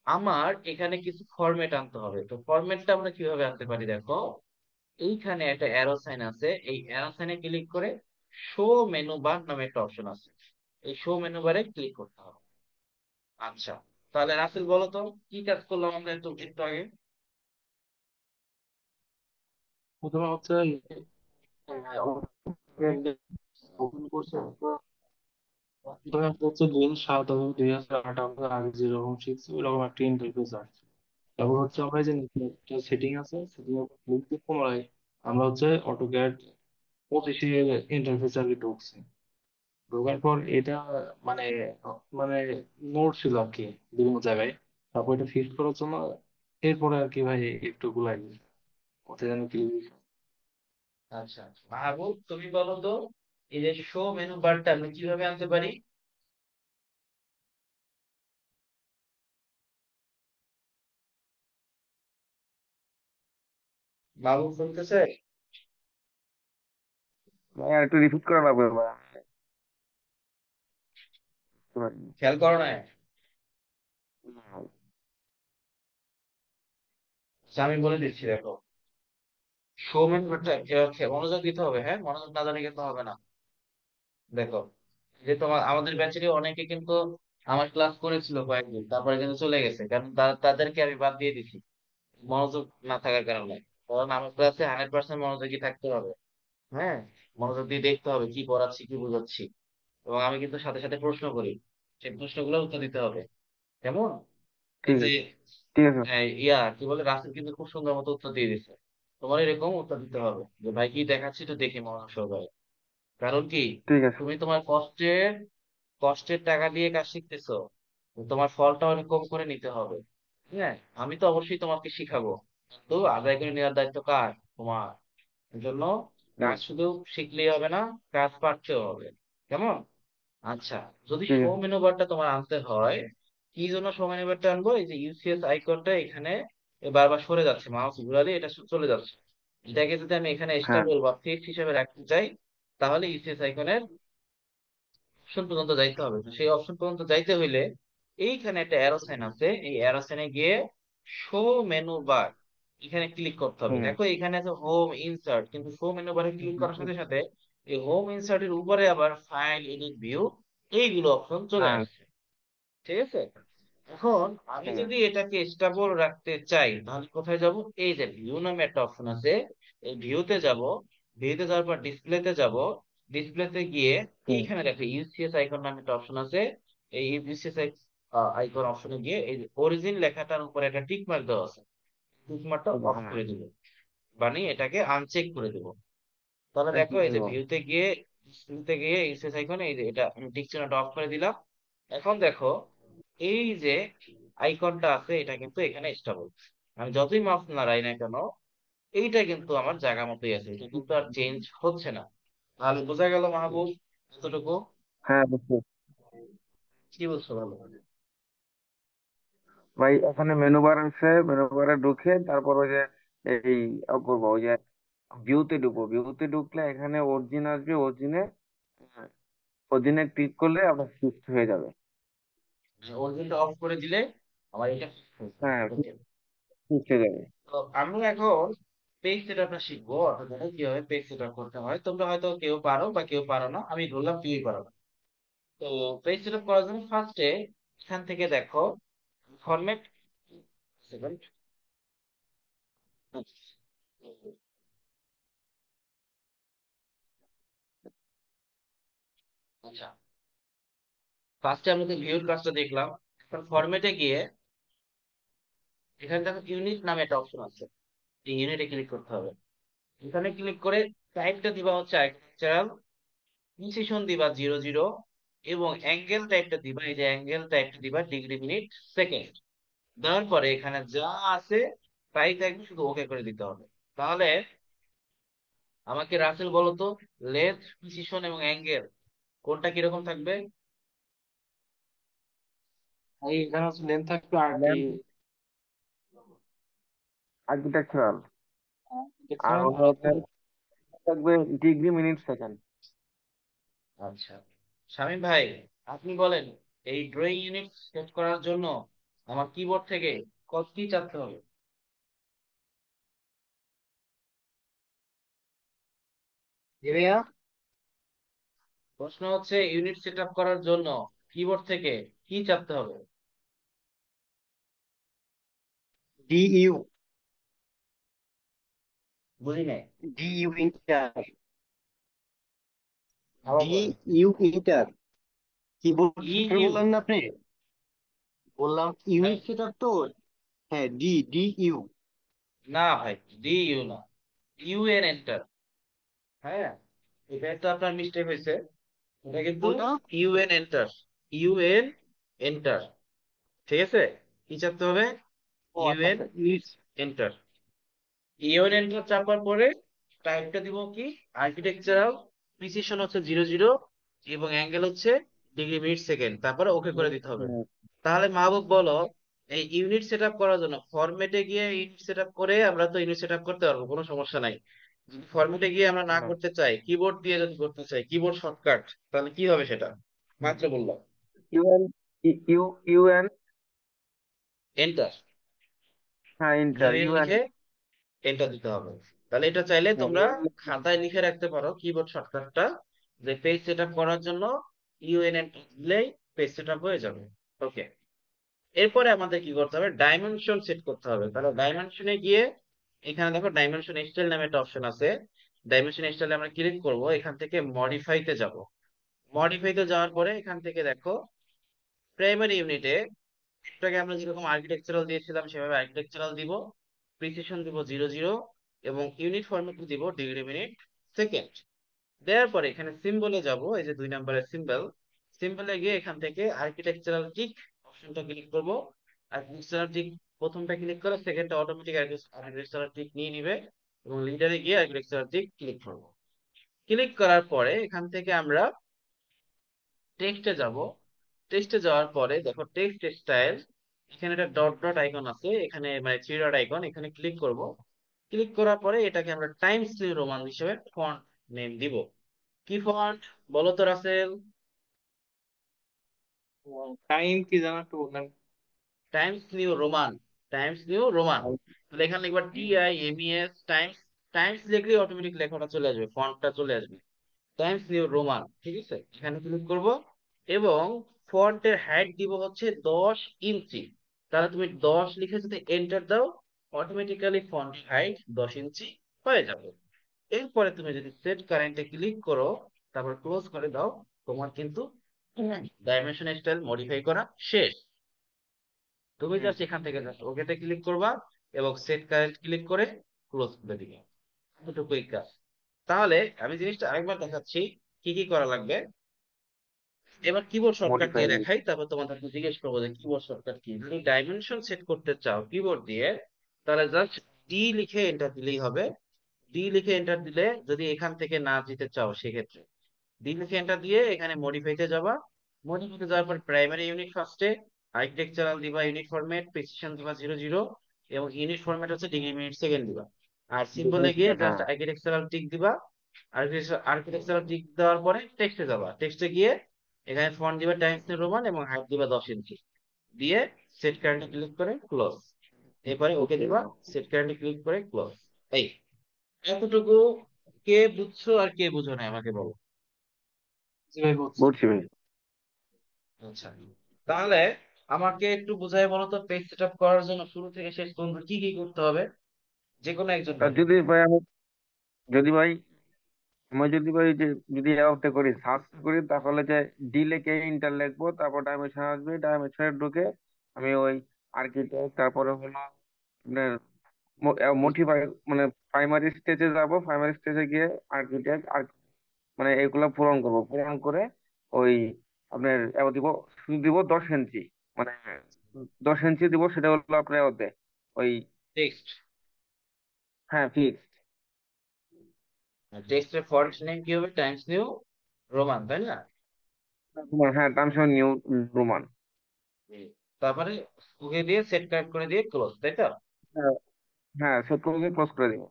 S1: আমার এখানে কিছু ফরম্যাট আনতে হবে। তো ফরম্যাটটা আমরা কিভাবে আনতে পারি দেখো, এইখানে একটা অ্যারো সাইন আছে, এই অ্যারো সাইনে ক্লিক করে শো মেনু বার নামে একটা অপশন আছে, এই শো মেনু বারে ক্লিক করতে হবে। আচ্ছা, তাহলে রাসেল বলো তো, কি কাজ করলাম আমরা একটু একটু আগে?
S3: প্রথমে হচ্ছে ওপেন করছে, প্রথমে হচ্ছে 2007 এবং 2008 আমরা আগে যেরকম শিখছি ওইরকম একটা ইন্টারফেস আসছে। তারপর হচ্ছে আমরা এই যে একটা সেটিং আছে, সেটিং এর ক্লিক দিয়ে পুনরায় আমরা হচ্ছে অটোক্যাড 25 ইন্টারফেস আর কি ঢুকছি। ঢোকার পর এটা মানে মানে নোট ছিল আর কি বিভিন্ন জায়গায়। তারপর এটা ফিক্স করার জন্য এরপরে আর কি ভাই একটু গুলাই কোথায় যেন কি।
S1: আচ্ছা, মাহবুব তুমি বলো তো, এই যে শো মেনু বারটা আমরা কিভাবে আনতে পারি? মাহবুব শুনতেছে?
S2: ভাইয়া একটু রিপিট করা লাগবে ভাইয়া, বুঝতে পারিনি।
S1: খেয়াল করো না? আচ্ছা, আমি বলে দিচ্ছি দেখো, শো মেনু বারটা মনোযোগ দিতে হবে, হ্যাঁ, মনোযোগ না জানি কিন্তু হবে না। দেখো, যে তোমার আমাদের ব্যাচেরই অনেকে কিন্তু আমার ক্লাস করেছিল কয়েকদিন, তারপরে কিন্তু চলে গেছে, কারণ তাদেরকে আমি বাদ দিয়ে দিছি মনোযোগ না থাকার কারণে। কারণ আমার ক্লাসে 100% মনোযোগী থাকতে হবে। হ্যাঁ, মনোযোগ দিয়ে দেখতে হবে কি পড়াচ্ছি কি বুঝাচ্ছি, এবং আমি কিন্তু সাথে সাথে প্রশ্ন করি, সেই প্রশ্নগুলো উত্তর দিতে হবে। কেমন? এই
S2: ঠিক
S1: যে
S2: আছে, ঠিক আছে,
S1: কি বলে, রাসেল কিন্তু খুব সুন্দর মতো উত্তর দিয়ে দিচ্ছে। তোমার এরকম উত্তর দিতে হবে যে ভাই কি দেখাচ্ছি তো দেখে মনোযোগ সহকারে। কারণ কি,
S2: ঠিক আছে।
S1: তুমি তোমার কষ্টের কষ্টের টাকা দিয়ে কাজ শিখতেছো, তো তোমার ফলটা ওরকম করে নিতে হবে। হ্যাঁ, আমি তো অবশ্যই তোমাকে শিখাবো, তো আদায় করে নেওয়ার দায়িত্ব কার? তোমার। জন্য
S2: হুম,
S1: কাজ শুধু শিখলেই হবে না, কাজ পারতেও হবে। কেমন? আচ্ছা, যদি
S2: ঠিক
S1: শো
S2: আছে।
S1: মেনু বারটা তোমার আনতে হয়, কি জন্য শো মেনু বারটা আনবো? এই যে ইউসিএস আইকনটা এখানে বারবার সরে যাচ্ছে, মাউস ঘুরালে এটা চলে যাচ্ছে, এটাকে যদি আমি এখানে
S2: হ্যাঁ,
S1: স্টেবল বা ফিক্সড হিসেবে রাখতে চাই, তাহলে ইউসিএস আইকনের অপশন পর্যন্ত যাইতে হবে। তো সেই অপশন পর্যন্ত যাইতে হইলে এইখানে একটা অ্যারো সাইন আছে, এই অ্যারো সাইনে গিয়ে শো মেনু বার এখানে ক্লিক করতে হবে।
S2: হুম,
S1: দেখো এখানে আছে হোম ইনসার্ট, কিন্তু শো মেনু বারে ক্লিক করার সাথে সাথে এই হোম ইনসার্টের উপরে আবার ফাইল, এডিট, ভিউ এইগুলো অপশন চলে
S2: হ্যাঁ,
S1: আসছে। ঠিক আছে? এখন আমি
S2: ঠিক
S1: যদি
S2: আছে,
S1: এটাকে স্টেবল রাখতে চাই, তাহলে কোথায় যাব? এই যে ভিউ নামে একটা অপশন আছে, এই ভিউতে যাব। ভিউতে যাওয়ার পর ডিসপ্লেতে যাব। ডিসপ্লেতে গিয়ে
S2: হুম,
S1: এইখানে দেখো ইউসিএস আইকন নামে একটা অপশন আছে, এই ইউসিএস আইকন অপশনে গিয়ে এই অরিজিন লেখাটার উপরে একটা টিক মার্ক দেওয়া আছে, টিক মার্কটা অফ
S2: হ্যাঁ,
S1: করে দিব, মানে এটাকে আনচেক করে দিব। তাহলে
S2: এই
S1: দেখো,
S2: কি
S1: এই যে
S2: দেবো?
S1: ভিউতে গিয়ে ডিসপ্লেতে গিয়ে ইউসিএস আইকনে এই যে এটা আমি টিক চিহ্নটা অফ করে দিলাম। এখন দেখো, এই যে আইকনটা আছে এটা কিন্তু এখানে স্টেবল। আমি যতই মাউস নাড়াই না কেন, এইটা কিন্তু আমার জায়গা মতোই আছে, এটা কিন্তু আর চেঞ্জ হচ্ছে না। তাহলে বোঝা গেল মাহবুব এতটুকু?
S2: হ্যাঁ, বুঝছি।
S1: কি বলছো ভালো?
S2: ভাই ওখানে মেনু বার আছে, মেনু বারে ঢুকে তারপর ওই যে এই করবো, ওই যে ভিউতে ঢুকবো, ভিউতে ঢুকলে এখানে অরিজিন আসবে, অরিজিনে অরিজিনে ক্লিক করলে আপনার সুস্থ হয়ে যাবে।
S1: অরিজিনটা অফ করে দিলে আমার এটা
S2: হ্যাঁ,
S1: ওকে।
S2: সুস্থ হয়ে যাবে।
S1: তো আমরা এখন পেজ সেটআপটা শিখবো, অর্থাৎ এটা কিভাবে পেজ সেটআপ করতে হয়। তোমরা হয়তো কেউ পারো বা কেউ পারো না, আমি ধরলাম কেউই পারো না। তো পেজ সেটআপ করার জন্য ফার্স্টে এখান থেকে দেখো ফরম্যাট, সেকেন্ড, আচ্ছা ফার্স্টে আমরা তো ভিউর কাজটা দেখলাম। এখন ফরম্যাটে গিয়ে এখানে দেখো ইউনিট নামে একটা অপশন আছে, এই ইউনিটে ক্লিক করতে হবে। এখানে ক্লিক করে টাইপটা দিবা হচ্ছে আর্কিটেকচারাল, প্রিসিশন দিবা 00, এবং অ্যাঙ্গেল টাইপটা দিবা, এই যে অ্যাঙ্গেল টাইপটা দিবা ডিগ্রি মিনিট সেকেন্ড। দেওয়ার পরে এখানে যা আছে তাই থাকবে, শুধু ওকে করে দিতে হবে। তাহলে আমাকে রাসেল বলো তো, লেন্থ, প্রিসিশন এবং অ্যাঙ্গেল কোনটা কিরকম থাকবে?
S3: এই এখানে হচ্ছে লেন্থ থাকবে
S2: লেন্থ আর্কিটেকচারাল, আর
S3: দেখছিলাম,
S2: হলো
S3: আর
S2: আপনার থাকবে ডিগ্রি মিনিট সেকেন্ড।
S1: আচ্ছা শামীম ভাই, আপনি বলেন এই ড্রয়িং ইউনিট সেট করার জন্য আমার কিবোর্ড থেকে কত কি চাপতে হবে?
S4: জি ভাইয়া।
S1: প্রশ্ন হচ্ছে ইউনিট সেট আপ করার জন্য কিবোর্ড থেকে কি চাপতে হবে?
S4: DU।
S1: বুঝি নাই।
S4: DU enter.
S1: আবার বলেন।
S4: DU enter. কিবোর্ড
S1: ই
S4: শর্টকাট
S1: ইউ
S4: বললাম না আপনি? বললাম ইউনিট সেটআপ তো। হ্যাঁ, DU।
S1: না ভাই, ডি ইউ না, ইউএন এন্টার। হ্যাঁ, এটা তো আপনার মিস্টেক হয়েছে। এটা কিন্তু
S4: কোনটা?
S1: ইউএন এন্টার, ইউএন এন্টার, ঠিক আছে? কি চাপতে হবে?
S4: ও আচ্ছা
S1: ইউএন
S4: আচ্ছা, ইউনিট।
S1: এন্টার। ইওন এন্টার চাপার পরে টাইপটা দিব কি, আর্কিটেকচারাল, প্রিসিশন হচ্ছে 00, এবং অ্যাঙ্গেল হচ্ছে ডিগ্রি মিনিট সেকেন্ড, তারপরে ওকে করে দিতে হবে। তাহলে মাহবুব বলো, এই ইউনিট সেটআপ করার জন্য ফরম্যাটে গিয়ে ইউনিট সেটআপ করে আমরা তো ইউনিট সেটআপ করতে পারবো, কোনো সমস্যা নাই। যদি ফরম্যাটে গিয়ে আমরা না করতে চাই, কিবোর্ড দিয়ে যদি করতে চাই, কিবোর্ড শর্টকাট, তাহলে কি হবে সেটা মাত্র বললাম।
S2: ইউএন, ইউএন,
S1: এন্টার,
S2: হ্যাঁ ইন্টার,
S1: ইউএন
S2: ইউএন।
S1: লিখে এন্টার দিতে হবে। তাহলে এটা চাইলে
S2: হ্যাঁ
S1: তোমরা
S2: ইউএন।
S1: খাতায় লিখে রাখতে পারো কিবোর্ড শর্টকাটটা, যে পেজ সেটআপ করার জন্য ইউএন এন্টার দিলেই পেজ সেটআপ হয়ে যাবে। ওকে, এরপরে আমাদের কি করতে হবে, ডাইমেনশন সেট করতে হবে। তাহলে ডাইমেনশনে গিয়ে এখানে দেখো ডাইমেনশন স্টাইল নামে একটা অপশন আছে। ডাইমেনশন স্টাইলে আমরা ক্লিক করব, এখান থেকে মডিফাইতে যাব। মডিফাইতে যাওয়ার পরে এখান থেকে দেখো প্রাইমারি ইউনিটে এটাকে আমরা যেরকম আর্কিটেকচারাল দিয়েছিলাম সেভাবে আর্কিটেকচারাল দিব, প্রিসিশন দিব 00, এবং ইউনিট ফরম্যাট দিব ডিগ্রি মিনিট সেকেন্ড। দেওয়ার পরে এখানে সিম্বলে যাব, এই যে 2 নম্বরের সিম্বল, সিম্বলে গিয়ে এখান থেকে আর্কিটেকচারাল টিক অপশনটা ক্লিক করব। আর্কিটেকচারাল টিক প্রথমটা ক্লিক করে সেকেন্ডটা অটোমেটিক আর্কিটেকচারাল টিক নিয়ে নিবে, এবং লিডারে গিয়ে আর্কিটেকচারাল টিক ক্লিক করব। ক্লিক করার পরে এখান থেকে আমরা টেক্সটে যাব। টেক্সটে যাওয়ার পরে দেখো টেক্সট স্টাইল, এখানে একটা ডট ডট আইকন আছে, এখানে মানে থ্রি ডট আইকন, এখানে ক্লিক করব। ক্লিক করার পরে এটাকে আমরা টাইমস নিউ রোমান হিসেবে ফন্ট নেম দিব। কি ফন্ট বলো তো রাসেল?
S3: টাইম কি জানো একটু বললেন?
S1: Times new Roman, Times new Roman. তাহলে এখানে লিখবা TIMES টাইমস, টাইমস লিখলেই অটোমেটিক লেখাটা চলে আসবে, ফন্টটা চলে আসবে, টাইমস নিউ রোমান, ঠিক আছে? এখানে ক্লিক করব, এবং ফন্টের হাইট দিব হচ্ছে 10 ইঞ্চি। তাহলে তুমি 10 লিখে যদি এন্টার দাও, অটোমেটিক্যালি ফন্ট হাইট 10 ইঞ্চি হয়ে যাবে। এরপরে তুমি যদি সেট কারেন্টে ক্লিক করো, তারপর ক্লোজ করে দাও, তোমার কিন্তু ডাইমেনশন স্টাইল মডিফাই করা শেষ। তুমি
S2: হুম,
S1: জাস্ট এখান থেকে জাস্ট ওকেতে ক্লিক করবা, এবং সেট কারেন্ট ক্লিক করে ক্লোজ করে দিবে, এতটুকুই কাজ। তাহলে আমি জিনিসটা আরেকবার দেখাচ্ছি কি কি করা লাগবে। এবার কিবোর্ড শর্টকাট
S2: মডিফাই।
S1: দিয়ে দেখাই, তারপর তোমাদেরকে জিজ্ঞেস করবো যে কিবোর্ড শর্টকাট কি। যদি ডাইমেনশন সেট করতে চাও কিবোর্ড দিয়ে, তাহলে জাস্ট ডি লিখে এন্টার দিলেই হবে। ডি লিখে এন্টার দিলে, যদি এখান থেকে না যেতে চাও সেক্ষেত্রে ডি লিখে এন্টার দিয়ে এখানে মডিফাইতে যাবা, মডিফাইতে যাওয়ার পর প্রাইমারি ইউনিট ফার্স্টে, আর্কিটেকচারাল দিবা ইউনিট ফরম্যাট, প্রিসিশন দিবা 00, এবং ইউনিট ফরম্যাট হচ্ছে ডিগ্রি মিনিট সেকেন্ড দিবা। আর সিম্বলে গিয়ে জাস্ট
S2: হ্যাঁ।
S1: আর্কিটেকচারাল টিক দিবা। আর্কিটেকচারাল টিক দেওয়ার পরে টেক্সটে যাবা, টেক্সটে গিয়ে এখানে ফন্ট দিবা টাইমস নিউ রোমান এবং হাইট দিবা 10 ইঞ্চি, দিয়ে সেট কারেন্টে ক্লিক করে ক্লোজ। এরপরে ওকে দিবা, সেট কারেন্টে ক্লিক করে ক্লোজ। এই এতটুকু কে বুঝছো আর কে বুঝো না আমাকে বলো।
S3: জি ভাই বুঝছি।
S2: বুঝছি ভাই।
S1: আচ্ছা, তাহলে আমাকে একটু বুঝাই বলো তো, পেজ সেটআপ করার জন্য শুরু থেকে শেষ পর্যন্ত কি কি করতে হবে, যে কোনো একজন
S2: আর
S1: বলো।
S2: যদি ভাই যদি ভাই যদি ভাই যে যদি অ্যাপতে করি সার্চ করি, তাহলে যে ডি লিখে ইন্টার লিখবো, তারপর ডাইমেনশন আসবে, ডাইমেনশনে ঢুকে আমি ওই আর্কিটেক্ট, তারপরে হলো আপনার মোটিফাই, মানে প্রাইমারি স্টেজে যাব, প্রাইমারি স্টেজে গিয়ে আর্কিটেক্ট আর মানে এগুলো পূরণ করব, পূরণ করে ওই আপনার দিব, শুধু দিব 10 ইঞ্চি, মানে 10 ইঞ্চি দিব, সেটা হলো আপনার ওতে ওই,
S1: টেক্সট,
S2: হ্যাঁ ফিক্স।
S1: টেক্সটের ফন্ট নেম কি হবে, টাইমস নিউ রোমান, তাই না?
S2: হ্যাঁ টার্মস নিউ রোমান।
S1: হুম। তারপরে ওকে দিয়ে সেট কারেক্ট করে দিয়ে ক্লোজ, তাই তো?
S2: হ্যাঁ, হ্যাঁ সেট করে ক্লোজ করে দিব।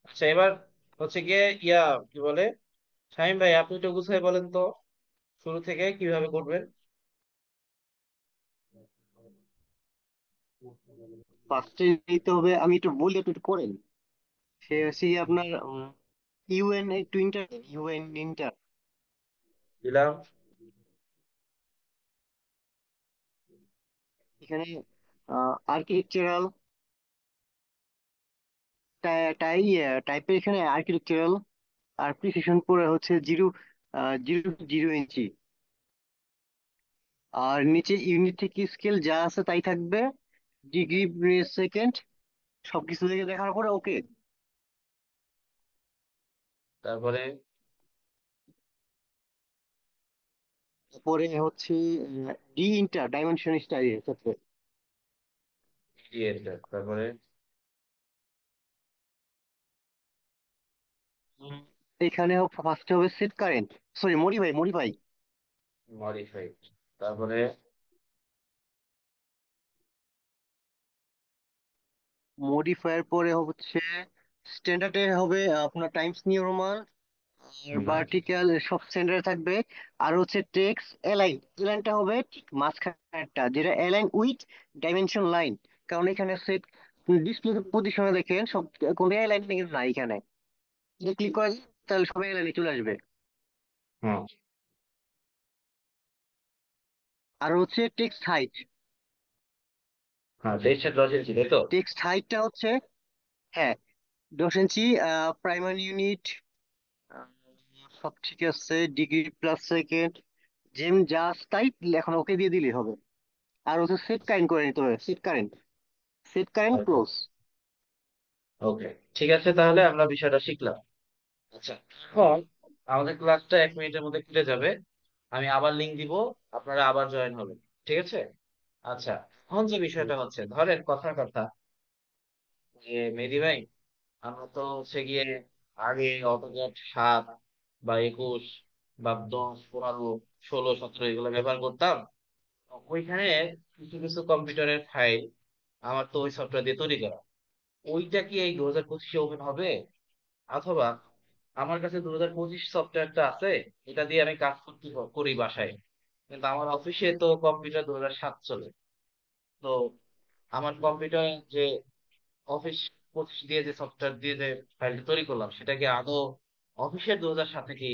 S1: আচ্ছা, এবার হচ্ছে গিয়ে কি বলে, শামিম ভাই আপনি একটু গুছাই বলেন তো, শুরু থেকে কিভাবে করবেন।
S4: ফার্স্টে নিতে হবে, আমি একটু বলি, একটু একটু করেন। সে হচ্ছে গিয়ে আপনার ইউএন, একটু ইন্টার, ইউএন ইন্টার।
S1: দিলাম।
S4: এখানে আর্কিটেকচারাল টাইপের, এখানে আর্কিটেকচারাল, আর প্রিসিশন পরে হচ্ছে 0.0 ইঞ্চি। আর নিচে ইউনিট থেকে স্কেল যা আছে তাই থাকবে, ডিগ্রি সেকেন্ড, সবকিছু দেখে দেখার পরে ওকে।
S1: তারপরে
S4: পরে হচ্ছে ডি ইন্টার, ডাইমেনশন স্টাইল ক্ষেত্রে
S1: ক্রিয়েটার, তারপরে
S4: উম, এখানে ফার্স্টে হবে set current, sorry modify, modify.
S1: Modify, তারপরে
S4: মডিফায়ার পরে হচ্ছে স্ট্যান্ডার্ডে হবে আপনার টাইমস নিউ রোমান, আর
S1: হুম,
S4: ভার্টিক্যাল সব সেন্টারে থাকবে। আর হচ্ছে টেক্সট এলাইন, এলাইনটা হবে ঠিক মাঝখানেরটা, যেটা এলাইন উইথ ডাইমেনশন লাইন। কারণ এখানে সেট ডিসপ্লে পজিশনে দেখেন সব কোনো এলাইন কিন্তু নাই এখানে, যদি ক্লিক করা যায় তাহলে সব এলাইনে চলে আসবে।
S1: হুম,
S4: আর হচ্ছে টেক্সট হাইট,
S1: হ্যাঁ টেক্সটের 10 ইঞ্চি, তাই তো?
S4: টেক্সট হাইটটা হচ্ছে, হ্যাঁ 10 ইঞ্চি। প্রাইমারি ইউনিট সব ঠিক আছে, ডিগ্রি প্লাস সেকেন্ড, জেম জাস্ট তাই, এখন ওকে দিয়ে দিলেই হবে। আর হচ্ছে সেট কারেন্ট করে নিতে হবে, সেট কারেন্ট, সেট কারেন্ট
S1: আচ্ছা,
S4: ক্লোজ।
S1: ওকে, ঠিক আছে, তাহলে আমরা বিষয়টা শিখলাম। আচ্ছা, এখন আমাদের ক্লাসটা 1 মিনিটের মধ্যে খুলে যাবে, আমি আবার লিংক দিব, আপনারা আবার জয়েন হবেন, ঠিক আছে? আচ্ছা, এখন যে বিষয়টা হচ্ছে, ধরেন কথার কথা, যে মেহেদী ভাই, আমরা তো হচ্ছে গিয়ে আগে অটোক্যাড 7 বা 21 বা 10, 15, 16, 17 এগুলো ব্যবহার করতাম। ওইখানে কিছু কিছু কম্পিউটারের ফাইল আমার তো ওই সফটওয়্যার দিয়ে তৈরি করা, ওইটা কি এই 2025-এ ওপেন হবে? অথবা আমার কাছে 2025 সফটওয়্যারটা আছে, এটা দিয়ে আমি কাজ করি বাসায়, কিন্তু আমার অফিসে তো কম্পিউটার 2007 চলে। তো আমার কম্পিউটার যে অফিস 25 দিয়ে যে সফটওয়্যার দিয়ে যে ফাইলটা তৈরি করলাম, সেটা কি আদৌ অফিসের 2007 কি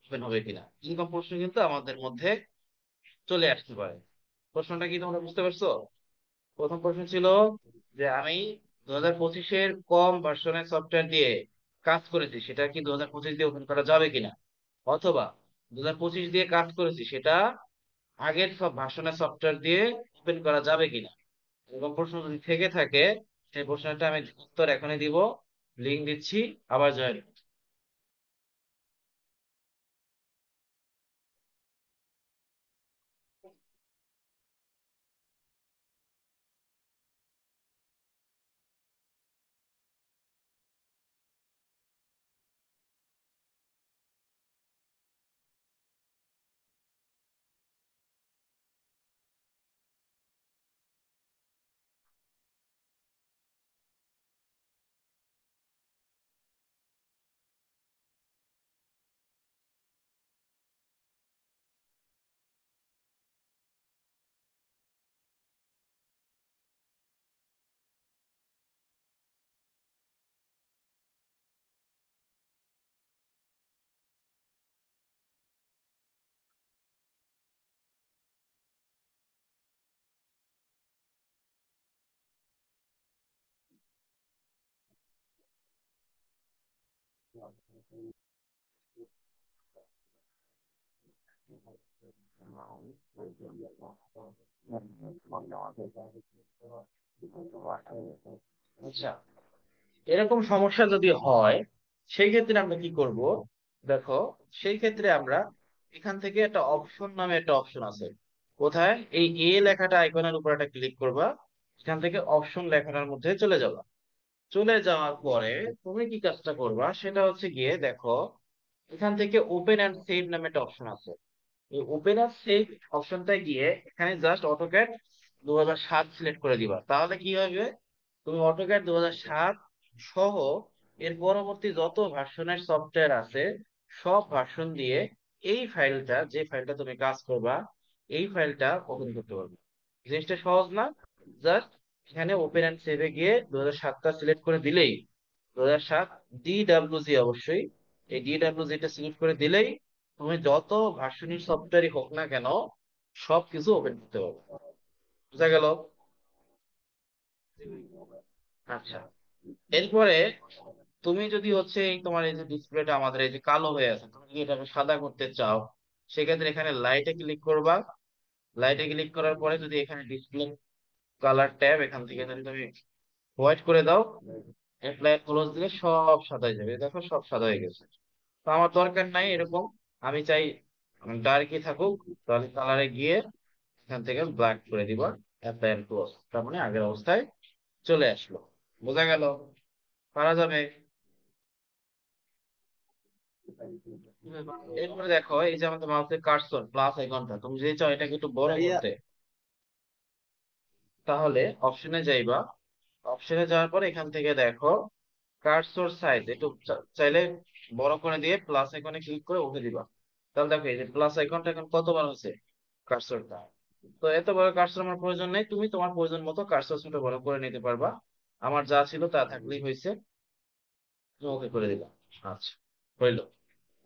S1: ওপেন হবে কিনা, এরকম প্রশ্ন কিন্তু আমাদের মধ্যে চলে আসতে পারে। প্রশ্নটা কি তোমরা বুঝতে পারছো? প্রথম প্রশ্ন ছিল যে আমি 2025-এর কম ভার্সনের সফটওয়্যার দিয়ে কাজ করেছি, সেটা কি 2025 দিয়ে ওপেন করা যাবে কিনা, অথবা 2025 দিয়ে কাজ করেছি, সেটা আগের সব ভার্সনের সফটওয়্যার দিয়ে ওপেন করা যাবে কিনা। এরকম প্রশ্ন যদি থেকে থাকে, সেই প্রশ্নটা আমি উত্তর এখনই দিব, লিঙ্ক দিচ্ছি, আবার জয়েন। আচ্ছা, এরকম সমস্যা যদি হয় সেই ক্ষেত্রে আমরা কি করব? দেখো, সেই ক্ষেত্রে আমরা এখান থেকে একটা অপশন নামে একটা অপশন আছে। কোথায়? এই এ লেখাটা আইকনের উপর একটা ক্লিক করবা, এখান থেকে অপশন লেখাটার মধ্যে চলে যাবা। চলে যাওয়ার পরে তুমি কি কাজটা করবা সেটা হচ্ছে গিয়ে দেখো, এখান থেকে ওপেন অ্যান্ড সেভ নামে একটা অপশন আছে। এই ওপেন অ্যান্ড সেভ অপশনটায় গিয়ে এখানে জাস্ট অটোক্যাড 2007 সিলেক্ট করে দিবা। তাহলে কি হবে? তুমি অটোক্যাড 2007 সহ এর পরবর্তী যত ভার্সনের সফটওয়্যার আছে সব ভার্সন দিয়ে এই ফাইলটা, যে ফাইলটা তুমি কাজ করবা, এই ফাইলটা ওপেন করতে পারবে। জিনিসটা সহজ না? জাস্ট এখানে ওপেন অ্যান্ড সেভে গিয়ে 2007টা সিলেক্ট করে দিলেই, 2007 DWG অবশ্যই, এই DWG টা সিলেক্ট করে দিলেই তুমি যত ভার্সনের সফটওয়্যারই হোক না কেন সবকিছু ওপেন করতে পারবে। বুঝা গেল? আচ্ছা, এরপরে তুমি যদি হচ্ছে এই তোমার এই যে ডিসপ্লেটা আমাদের এই যে কালো হয়ে আছে, তুমি যদি এটাকে সাদা করতে চাও, সেক্ষেত্রে এখানে লাইটে ক্লিক করবা। লাইটে ক্লিক করার পরে যদি এখানে ডিসপ্লে কালার ট্যাব, এখান থেকে যদি তুমি হোয়াইট করে দাও, অ্যাপ্লাই ক্লোজ দিলে সব সাদা হয়ে যাবে। দেখো সব সাদা হয়ে গেছে। তো আমার দরকার নাই এরকম, আমি চাই ডার্কই থাকুক। তাহলে কালারে গিয়ে এখান থেকে ব্ল্যাক করে দিবা, অ্যাপ্লাই ক্লোজ, তার মানে আগের অবস্থায় চলে আসলো। বোঝা গেল? পারা যাবে? এরপরে দেখো, এই যে আমাদের মাউসের কার্সর প্লাস আইকনটা, তুমি যদি চাও এটাকে একটু বড়
S4: ভাইয়া
S1: করতে, তাহলে অপশনে যাইবা। অপশনে যাওয়ার পর এখান থেকে দেখো কার্সর সাইজ একটু চাইলে বড় করে দিয়ে প্লাস আইকনে ক্লিক করে ওকে দিবা। তাহলে দেখো এই যে প্লাস আইকনটা এখন কত বড় হচ্ছে কার্সরটা। তো এত বড় কার্সর আমার প্রয়োজন নেই, তুমি তোমার প্রয়োজন মতো কার্সর ছোট বড় করে নিতে পারবা। আমার যা ছিল তা থাকলেই হয়েছে, ওকে করে দিলাম। আচ্ছা, হইলো।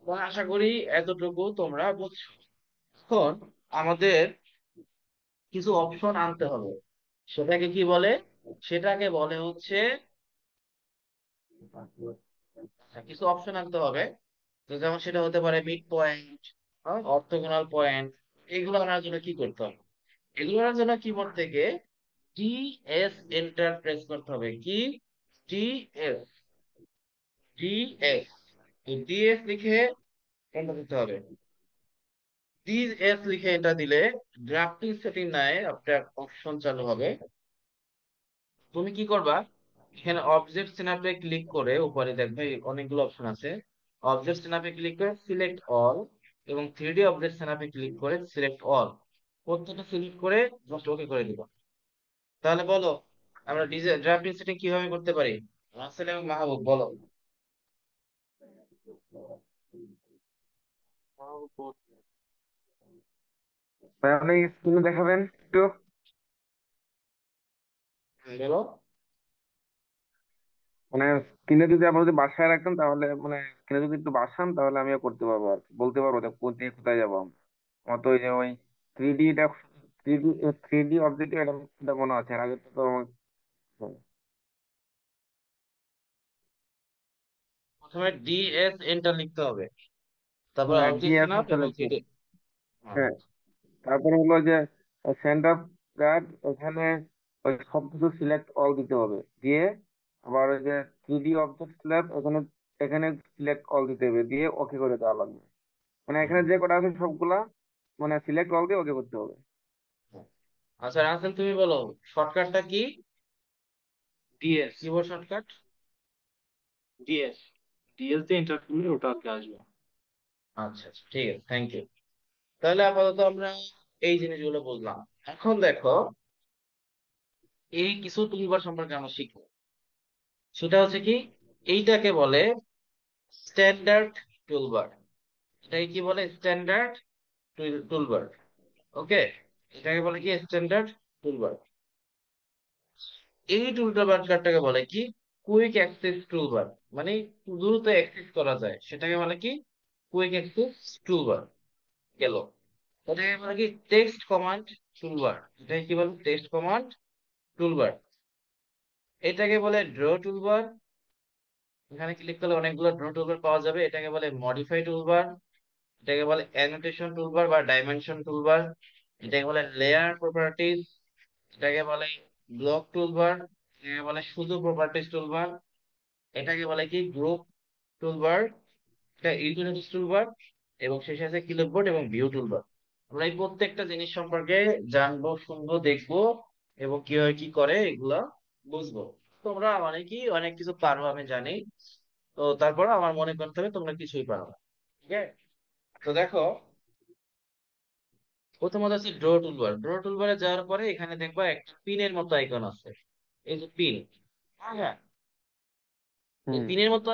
S1: তো আশা করি এতটুকু তোমরা বুঝছো। এখন আমাদের কিছু অপশন আনতে হবে। সেটাকে কি বলে? সেটাকে বলে হচ্ছে, আচ্ছা, কিছু অপশন আনতে হবে। তো যেমন সেটা হতে পারে মিড পয়েন্ট, অর্থোগোনাল পয়েন্ট। এগুলো আনার জন্য কি করতে হবে? এগুলো আনার জন্য কিবোর্ড থেকে এন্টার প্রেস করতে হবে। কি? TS, TS, ডিএস লিখে এন্টার দিতে হবে। ডিএস লিখে এন্টার দিলে ড্রাফটিং সেটিং নাই একটা অপশন চালু হবে। তুমি কি করবা? এখানে অবজেক্ট স্ন্যাপে ক্লিক করে উপরে দেখবে অনেকগুলো অপশন আছে। অবজেক্ট স্ন্যাপে ক্লিক করে সিলেক্ট অল, এবং 3D অবজেক্ট স্ন্যাপে ক্লিক করে সিলেক্ট অল, প্রত্যেকটা সিলেক্ট করে জাস্ট ওকে করে দিবা। তাহলে বলো, আমরা ড্রাফটিং সেটিং কিভাবে করতে পারি? রাসেল এবং মাহবুব বলো।
S2: ভাই আপনি স্ক্রিনে দেখাবেন একটু,
S1: বলো।
S2: মানে স্ক্রিনে যদি আপনি যদি বাসায় রাখেন তাহলে মানে স্ক্রিনে যদি একটু বাসান তাহলে আমিও করতে পারবো আর কি। বলতে পারবো যে কোথায় কোথায় যাবো আমরা। আমার তো ওই যে ওই থ্রি ডি এটা, থ্রি ডি অবজেক্ট এটা এটা মনে আছে, আর আগে তো আমার
S1: প্রথমে ডিএস এন্টার লিখতে হবে, তারপর অবজেক্ট
S2: ডিএফ
S1: স্ন্যাপ এবং
S2: লিখতে
S1: 3D।
S2: হবে। হ্যাঁ, তারপরে হলো যে সেন্টার গার্ড, ওখানে ওই সবকিছু সিলেক্ট অল দিতে হবে, দিয়ে আবার ওই যে থ্রি ডি অবজেক্ট স্ল্যাব ওখানে, এখানে সিলেক্ট অল দিতে হবে, দিয়ে ওকে করে দেওয়া লাগবে। মানে এখানে যে কটা আছে সবগুলা মানে সিলেক্ট অল দিয়ে ওকে করতে হবে।
S1: আচ্ছা রাসেল, তুমি বলো শর্টকাটটা কি?
S3: DS,
S1: keyboard shortcut?
S3: DS, DS দিয়ে এন্টার করলে ওটা আর কি আসবে।
S1: আচ্ছা আচ্ছা, ঠিক আছে, থ্যাংক ইউ। তাহলে আপাতত আমরা এই জিনিসগুলো বুঝলাম। এখন দেখো, এই কিছু টুলবার সম্পর্কে আমরা শিখবো। সেটা হচ্ছে কি, এইটাকে বলে স্ট্যান্ডার্ড টুলবার। এটাকে কি বলে? Standard toolbar. ওকে, এটাকে বলে কি? Standard toolbar. এই টুলবারটাকে বলে কি? Quick access toolbar. মানে দ্রুত অ্যাক্সেস করা যায়, সেটাকে বলে কি? Quick access toolbar. গেল। এটাকে বলে কি? Text command toolbar. এটাকে কি বলে? Text command toolbar. এটাকে বলে ড্র টুলবার, এখানে ক্লিক করলে অনেকগুলো ড্র টুলবার পাওয়া যাবে। এটাকে বলে মডিফাই টুলবার, এটাকে বলে অ্যানোটেশন টুলবার বা ডাইমেনশন টুলবার, এটাকে বলে লেয়ার প্রপার্টিজ, এটাকে বলে ব্লক টুলবার, এটাকে বলে শুধু প্রপার্টিজ টুলবার, এটাকে বলে কি গ্রুপ টুলবার, এটা ইউটিলিটিস টুলবার, এবং শেষে আছে ক্লিপবোর্ড এবং ভিউ টুলবার। আমরা এই প্রত্যেকটা জিনিস সম্পর্কে জানবো, শুনবো, দেখবো এবং কিভাবে কি করে এগুলা বুঝবো। তোমরা মানে কি অনেক কিছু পারো আমি জানি, তো তারপর আমার মনে করতে হবে তোমরা কিছুই পারো না। ঠিক আছে? তো দেখো, প্রথমত আছে ড্র টুলবার। ড্র টুলবারে যাওয়ার পরে এখানে দেখবা একটা পিনের মতো আইকন আছে, এই যে পিন। হ্যাঁ হ্যাঁ, এই
S2: হুম।
S1: পিনের মতো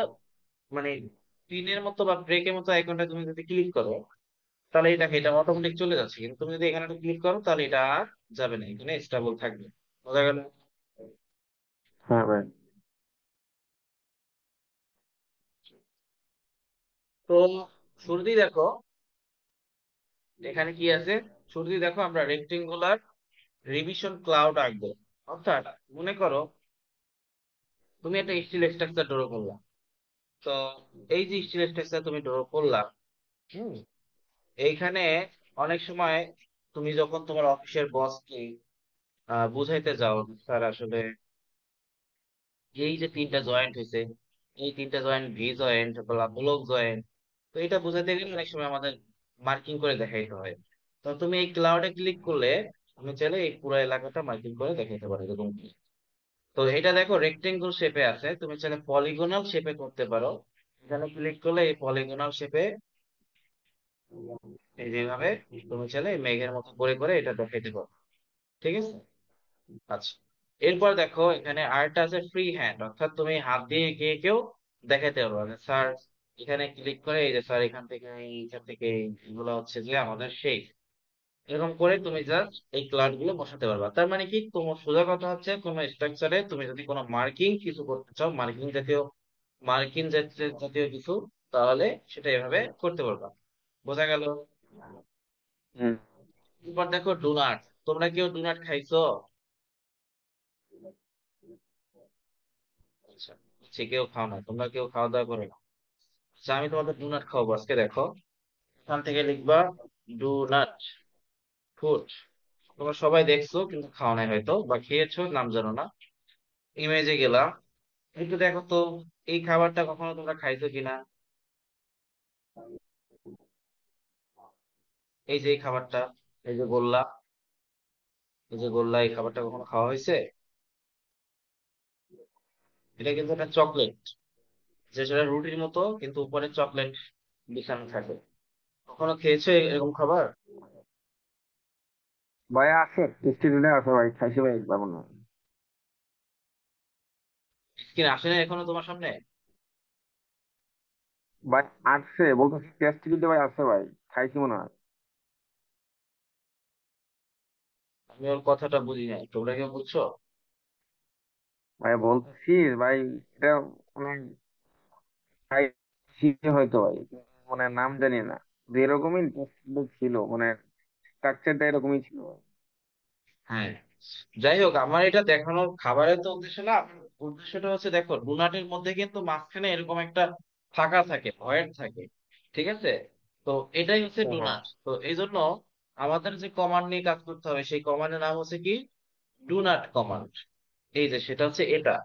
S1: মানে পিনের মতো বা ব্রেকের মতো আইকনটা তুমি যদি ক্লিক করো, তাহলে এটা অটোমেটিক চলে যাচ্ছে। কিন্তু তুমি যদি এখানে ক্লিক করো তাহলে এটা আর যাবে না, এখানে স্টেবল থাকবে। বোঝা গেল?
S2: হ্যাঁ ভাই।
S1: তো শুরুতেই দেখো এখানে কি আছে। শুরুতেই দেখো আমরা রেক্টেঙ্গুলার রিভিশন ক্লাউড আঁকবো। অর্থাৎ মনে করো তুমি একটা স্টিল স্ট্রাকচার ড্র করলা। তো এই যে স্টিল স্ট্রাকচার তুমি ড্র করলা, হুম, এইখানে অনেক সময় তুমি যখন তোমার অফিসের বসকে বুঝাইতে যাও, স্যার আসলে এই যে তিনটা জয়েন্ট হয়েছে, এই তিনটা জয়েন্ট ভি জয়েন্ট বা ব্লক জয়েন্ট, তো এটা বোঝাতে গেলে অনেক সময় আমাদের মার্কিং করে দেখাইতে হয়। তো তুমি এই ক্লাউডে ক্লিক করলে তুমি চাইলে এই পুরো এলাকাটা মার্কিং করে দেখাইতে পারো এরকম কি। তো এটা দেখো রেক্টেঙ্গল শেপে আছে, তুমি চাইলে পলিগোনাল শেপে করতে পারো। এখানে ক্লিক করলে এই পলিগোনাল শেপে এই যেভাবে তুমি চাইলে এই মেঘের মতো করে করে এটা দেখাইতে পারো। ঠিক আছে? আচ্ছা, এরপর দেখো এখানে আরেকটা আছে ফ্রি হ্যান্ড, অর্থাৎ তুমি হাত দিয়ে এঁকে কেউ দেখাতে পারবে না। স্যার এখানে ক্লিক করে এই যে স্যার এইখান থেকে এগুলো হচ্ছে যে আমাদের শেপ, এরকম করে তুমি জাস্ট এই ক্লাউড গুলো বসাতে পারবা। তার মানে কি, তোমার সোজা কথা হচ্ছে কোনো স্ট্রাকচারে তুমি যদি কোনো মার্কিং কিছু করতে চাও, মার্কিং জাতীয় জাতীয় কিছু, তাহলে সেটা এভাবে করতে পারবা। বোঝা গেল?
S2: হুম।
S1: এরপর দেখো ডোনাট। তোমরা কেউ ডোনাট খাইছো? আচ্ছা, সে কেউ খাও না, তোমরা কেউ খাওয়া দাওয়া করো না। আচ্ছা, আমি তোমাদের ডোনাট খাওয়াবো আজকে। দেখো এখান থেকে লিখবা ডু নাট ফুড। তোমরা সবাই দেখছো কিন্তু খাও নাই হয়তো, বা খেয়েছো নাম জানো না। ইমেজে গেলাম, একটু দেখো তো এই খাবারটা কখনো তোমরা খাইছো কিনা। এই যে এই খাবারটা, এই যে গোল্লা, এই যে গোল্লা, এই খাবারটা কখনো খাওয়া হয়েছে? এটা কিন্তু একটা চকলেট, যে সেটা রুটির মতো কিন্তু উপরে চকলেট বিছানো থাকে। কখনো খেয়েছো এরকম খাবার?
S2: ভাই আছে, স্টুডেন্ট আছে ভাই, খাইছি ভাই একবার মনে হয়।
S1: স্কিন আসে না এখনো তোমার সামনে?
S2: ভাই আছে বলতেছি, টেস্ট কিন্তু ভাই আছে ভাই, খাইছি মনে হয়।
S1: আমি ওর কথাটা বুঝি নাই, তোমরা কেউ বুঝছো?
S2: ভাই বলতেছি ভাই, এটা মানে খাইছি হয়তো ভাই, মানে নাম জানি না। যে এরকমই taste ছিল, মানে স্ট্রাকচারটা এরকমই ছিল ভাই।
S1: হ্যাঁ, যাই হোক, আমার এটা দেখানোর খাবারের তো উদ্দেশ্য না। আমার উদ্দেশ্যটা হচ্ছে দেখো ডোনাটের মধ্যে কিন্তু মাঝখানে এরকম একটা ফাঁকা থাকে, ভয়েড থাকে। ঠিক আছে? তো এটাই হচ্ছে
S2: হ্যাঁ হ্যাঁ।
S1: ডোনাট। তো এই জন্য আমাদের যে কমান্ড নিয়ে কাজ করতে হবে, সেই কমান্ডের নাম হচ্ছে কি, ডোনাট কমান্ড। এই যে সেটা হচ্ছে এটা।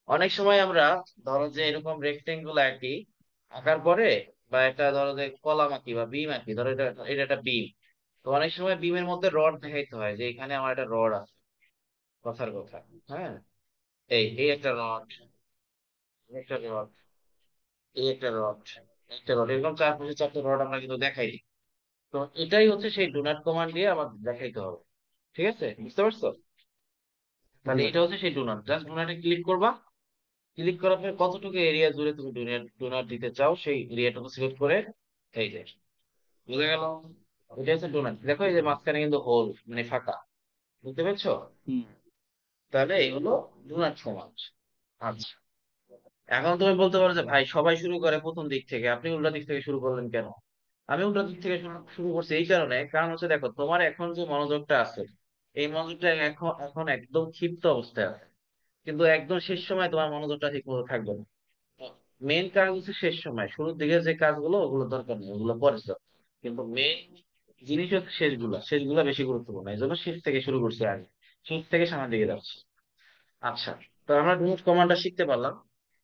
S1: অনেক সময় আমরা ধরো যে এরকম রেক্টেঙ্গুল আঁকি, আঁকার পরে বা একটা ধরো যে কলাম আঁকি বা বিম আঁকি, ধরো এটা এটা একটা বিম। তো অনেক সময় বিমের মধ্যে রড দেখাইতে হয় যে এখানে আমার একটা রড আছে, কথার কথা। হ্যাঁ, এই এই একটা রড, একটা রড, এই একটা রড, একটা রড, এরকম চার পাশে চারটে রড আমরা কিন্তু দেখাই দিই। তো এটাই হচ্ছে সেই ডোনাট কমান্ড দিয়ে আমাদের দেখাইতে হবে। ঠিক আছে, বুঝতে পারছো? তাহলে
S2: হুম।
S1: এটা হচ্ছে সেই ডোনাট। জাস্ট ডোনাটে ক্লিক করবা, ক্লিক করার পরে কতটুকু এরিয়া জুড়ে তুমি ডোনাট ডোনাট দিতে চাও সেই এরিয়াটুকু সিলেক্ট করে এই যে, বুঝে গেল? এটা হচ্ছে ডোনাট। দেখো এই যে মাঝখানে কিন্তু হোল, মানে ফাঁকা। বুঝতে পেরেছো?
S2: হুম।
S1: তাহলে এই হলো ডোনাট কমান্ড। আচ্ছা, এখন তুমি বলতে পারো যে ভাই সবাই শুরু করে প্রথম দিক থেকে, আপনি উল্টা দিক থেকে শুরু করলেন কেন? আমি উল্টা দিক থেকে শুরু শুরু করছি এই কারণে, কারণ হচ্ছে দেখো তোমার এখন যে মনোযোগটা আছে, এই মনোযোগটা এখন এখন একদম ক্ষিপ্ত অবস্থায় আছে, কিন্তু একদম শেষ সময় তোমার মনোযোগটা ঠিক মতো থাকবে না। মেন কাজ হচ্ছে শেষ সময়, শুরুর দিকে যে কাজগুলো ওগুলো দরকার নেই, ওগুলো পরে দাও। কিন্তু মেন জিনিস হচ্ছে শেষগুলা, শেষগুলা বেশি গুরুত্বপূর্ণ, এই জন্য শেষ থেকে শুরু করছি আগে, শেষ থেকে সামনের দিকে যাচ্ছি। আচ্ছা, তো আমরা রিমুভ কমান্ডটা শিখতে পারলাম।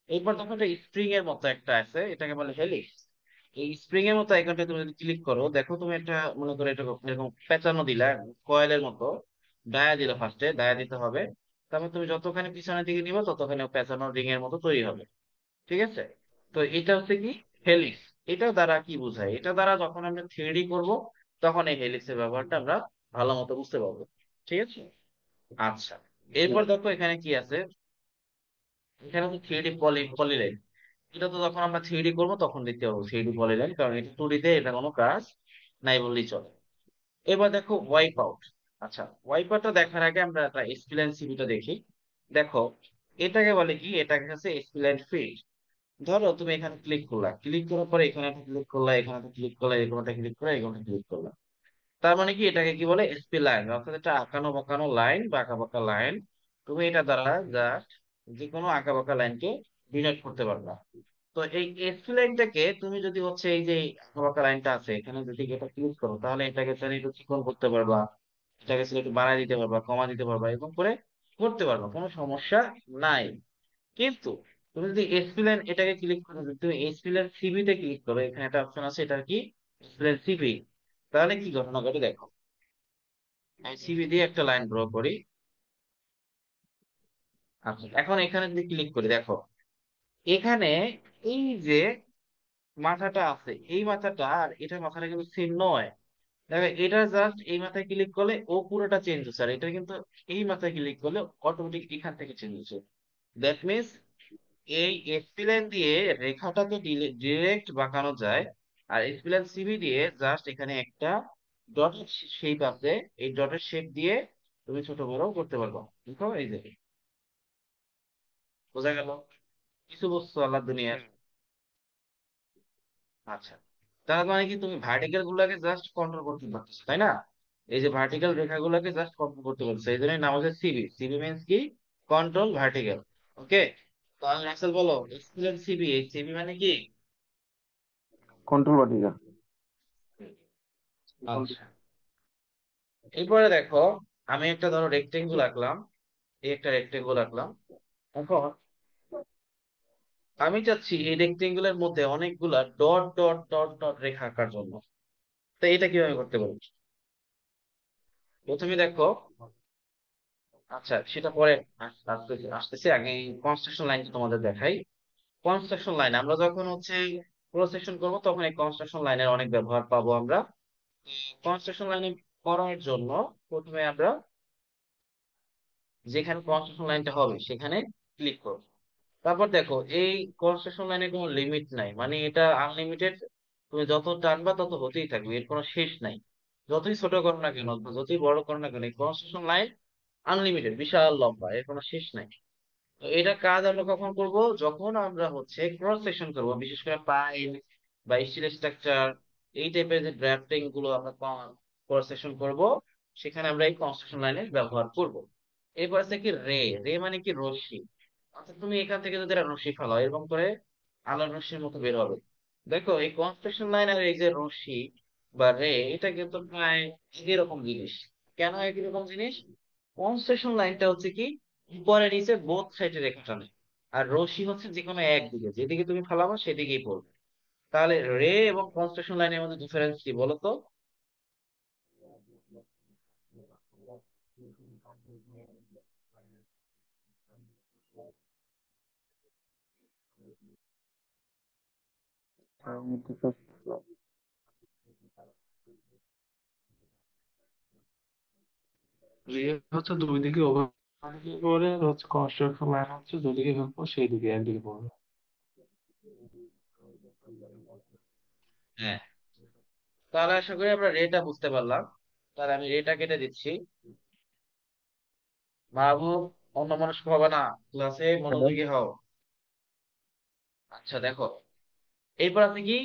S1: এরপর দেখো একটা স্প্রিং এর মতো একটা আছে, এটাকে বলে হেলিক্স। এই স্প্রিং এর মতো আইকনটা তুমি যদি ক্লিক করো, দেখো তুমি একটা, মনে করো এটা এরকম পেঁচানো দিলা কয়েলের মতো, ডায়া দিলা, ফার্স্টে ডায়া দিতে হবে। তারপর তুমি যতখানি পিছনের দিকে নিবে ততখানি পেঁচানো রিং এর মতো তৈরি হবে। ঠিক আছে? তো এটা হচ্ছে কি হেলিক্স। এটা দ্বারা কি বোঝায়, এটা দ্বারা যখন আমরা থ্রিডি করব তখন এই হেলিক্স এর ব্যবহারটা আমরা ভালো মতো বুঝতে পারবো। ঠিক আছে? আচ্ছা, এরপর দেখো এখানে কি আছে, এখানে হচ্ছে থ্রিডি পলিলাইন। এটা তো যখন আমরা থ্রিডি করবো তখন দেখতে পাবো থ্রিডি পলিলাইন, কারণ এটা টু ডি তে এটা কোনো কাজ নাই বললেই চলে। এবার দেখো ওয়াইপ আউট। আচ্ছা, ওয়াইপ আউটটা দেখার আগে আমরা একটা স্প্লাইন সিভিটা দেখি। দেখো, এটাকে বলে কি, এটাকে হচ্ছে স্প্লাইন ফিল্ড। ধরো তুমি এখানে ক্লিক করলা, ক্লিক করার পরে এখানে একটা ক্লিক করলা, এখানে একটা ক্লিক করলা, এখানে ক্লিক করলা, এখানে ক্লিক করলা। তার মানে কি, এটাকে কি বলে, এসপি লাইন, অর্থাৎ এটা আঁকানো বাঁকানো লাইন বা আঁকা বাঁকা লাইন। তুমি এটা দ্বারা জাস্ট যে কোনো আঁকা বাঁকা লাইনকে ডিনোট করতে পারবা। তো এই এসপি লাইনটাকে তুমি যদি হচ্ছে এই যে আঁকা বাঁকা লাইনটা আছে এখানে যদি এটা ক্লিক করো, তাহলে এটাকে চাইলে একটু চিকন করতে পারবা, এটাকে চাইলে একটু বাড়ায় দিতে পারবা, কমা দিতে পারবা, এরকম করে করতে পারবা, কোনো সমস্যা নাই। কিন্তু তুমি যদি এসপিলেন এটাকে ক্লিক করো, যদি তুমি এসপিলেন সিভি তে ক্লিক করো, এখানে একটা অপশন আছে, এটা কি এসপিলেন সিভি, তাহলে কি ঘটনা ঘটে দেখো। আমি সিভি দিয়ে একটা লাইন ড্র করি। আচ্ছা, এখন এখানে যদি ক্লিক করি, দেখো এখানে এই যে মাথাটা আছে, এই মাথাটা আর এটার মাথাটা কিন্তু সেম নয়। দেখো এটা জাস্ট এই মাথায় ক্লিক করলে ও পুরোটা চেঞ্জ হচ্ছে, আর এটা কিন্তু এই মাথায় ক্লিক করলে অটোমেটিক এখান থেকে চেঞ্জ হচ্ছে। দ্যাট মিনস এই স্প্লাইন দিয়ে রেখাটাকে ডিরেক্ট বাঁকানো যায়, আর স্প্লাইন সিভি দিয়ে জাস্ট এখানে একটা ডটের শেপ আছে, এই ডটের শেপ দিয়ে তুমি ছোট বড় করতে পারবে। দেখো এই যে, বোঝা গেল কিছু বস্তু আল্লাহ দুনিয়ার। আচ্ছা, তার মানে কি তুমি ভার্টিক্যাল গুলাকে জাস্ট কন্ট্রোল করতে পারছো, তাই না? এই যে ভার্টিক্যাল রেখাগুলোকে জাস্ট কন্ট্রোল করতে পারছো, এই জন্যই নাম হচ্ছে সিভি। সিভি মিনস কি, কন্ট্রোল ভার্টিক্যাল। ওকে, তাহলে রাসেল বলো, স্প্লাইন সিভি, এই সিভি মানে কি?
S2: কন্ট্রোল বাটিকা।
S1: আচ্ছা, এরপরে দেখো, আমি একটা ধরো রেক্টেঙ্গুল আঁকলাম, এই একটা রেক্টেঙ্গুল আঁকলাম। এখন আমি চাচ্ছি এই রেক্টেঙ্গুলের মধ্যে অনেকগুলা ডট ডট ডট ডট রেখা আঁকার জন্য। তো এটা কিভাবে করতে পারি, প্রথমে দেখো। আচ্ছা, সেটা পরে আসতেছে আসতেছে, আগে কনস্ট্রাকশন লাইনটা তোমাদের দেখাই। কনস্ট্রাকশন লাইন আমরা যখন হচ্ছে প্রসেসশন করবো তখন এই কনস্ট্রাকশন লাইনের অনেক ব্যবহার পাবো আমরা। কনস্ট্রাকশন লাইনে করার জন্য প্রথমে আমরা যেখানে কনস্ট্রাকশন লাইনটা হবে সেখানে ক্লিক করব। তারপর দেখো, এই কনস্ট্রাকশন লাইনের কোনো লিমিট নাই, মানে এটা আনলিমিটেড। তুমি যত টানবা তত হতেই থাকবে, এর কোনো শেষ নাই। যতই ছোট করো না কেন বা যতই বড় করো না কেন, এই কনস্ট্রাকশন লাইন আনলিমিটেড, বিশাল লম্বা, এর কোনো শেষ নাই। তো এটা কাজ আমরা কখন করব, যখন আমরা হচ্ছে ক্রস সেকশন করবো, বিশেষ করে পাইল বা স্টিল স্ট্রাকচার, এই টাইপের যে ড্রাফটিং গুলো আমরা ক্রস সেকশন করব, সেখানে আমরা এই কনস্ট্রাকশন লাইনের ব্যবহার করব। এরপর আছে কি রে, রে মানে কি রশ্মি। আচ্ছা, তুমি এখান থেকে যদি একটা রশ্মি ফেলাও, এরকম করে আলোর রশ্মির মতো বের হবে। দেখো, এই কনস্ট্রাকশন লাইন আর এই যে রশ্মি বা রে, এটা কিন্তু প্রায় একই রকম জিনিস। কেন একই রকম জিনিস? কনস্ট্রাকশন লাইনটা হচ্ছে কি উপরে নিচে বোথ সাইডে রেখা টানে, আর রশ্মি হচ্ছে যে কোনো একদিকে, যেদিকে তুমি ফেলাবা সেদিকেই পড়বে। তাহলে রে এবং কনস্ট্রাকশন লাইনের মধ্যে ডিফারেন্স কি বলো তো?
S3: রে হচ্ছে দুই দিকে ওভারল্যাপ করে, আর হচ্ছে কনস্ট্রাকশন লাইন হচ্ছে যেদিকে ফেলবো সেই দিকে একদিকে পড়বে।
S1: হ্যাঁ, তাহলে আশা করি আমরা রেটা বুঝতে পারলাম। তাহলে আমি রেটা কেটে দিচ্ছি। মাহবুব, অন্যমনস্ক হবে না, ক্লাসে মনোযোগী হও। আচ্ছা দেখো, এরপর আছে কি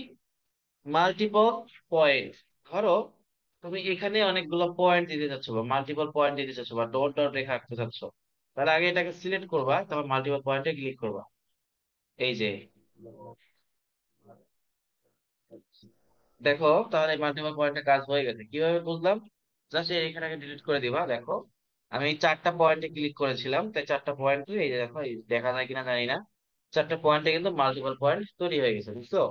S1: মাল্টিপল পয়েন্ট। ধরো তুমি এখানে অনেকগুলো পয়েন্ট দিতে চাচ্ছ বা মাল্টিপল পয়েন্ট দিতে চাচ্ছ বা ডট ডট রেখা আঁকতে চাচ্ছ, তাহলে আগে এটাকে সিলেক্ট করবা, তারপর মাল্টিপল পয়েন্টে ক্লিক করবা। এই যে দেখো তাহলে মাল্টিপল পয়েন্টের কাজ হয়ে গেছে, কিভাবে বুঝলাম? জাস্ট এখানে ডিলিট করে দিবা। দেখো আমি চারটা পয়েন্টে ক্লিক করেছিলাম, তাই চারটা পয়েন্ট এই যে দেখো, এই দেখা যায় কিনা জানি না, চারটা পয়েন্টে কিন্তু মাল্টিপল পয়েন্ট তৈরি হয়ে গেছে, বুঝছো?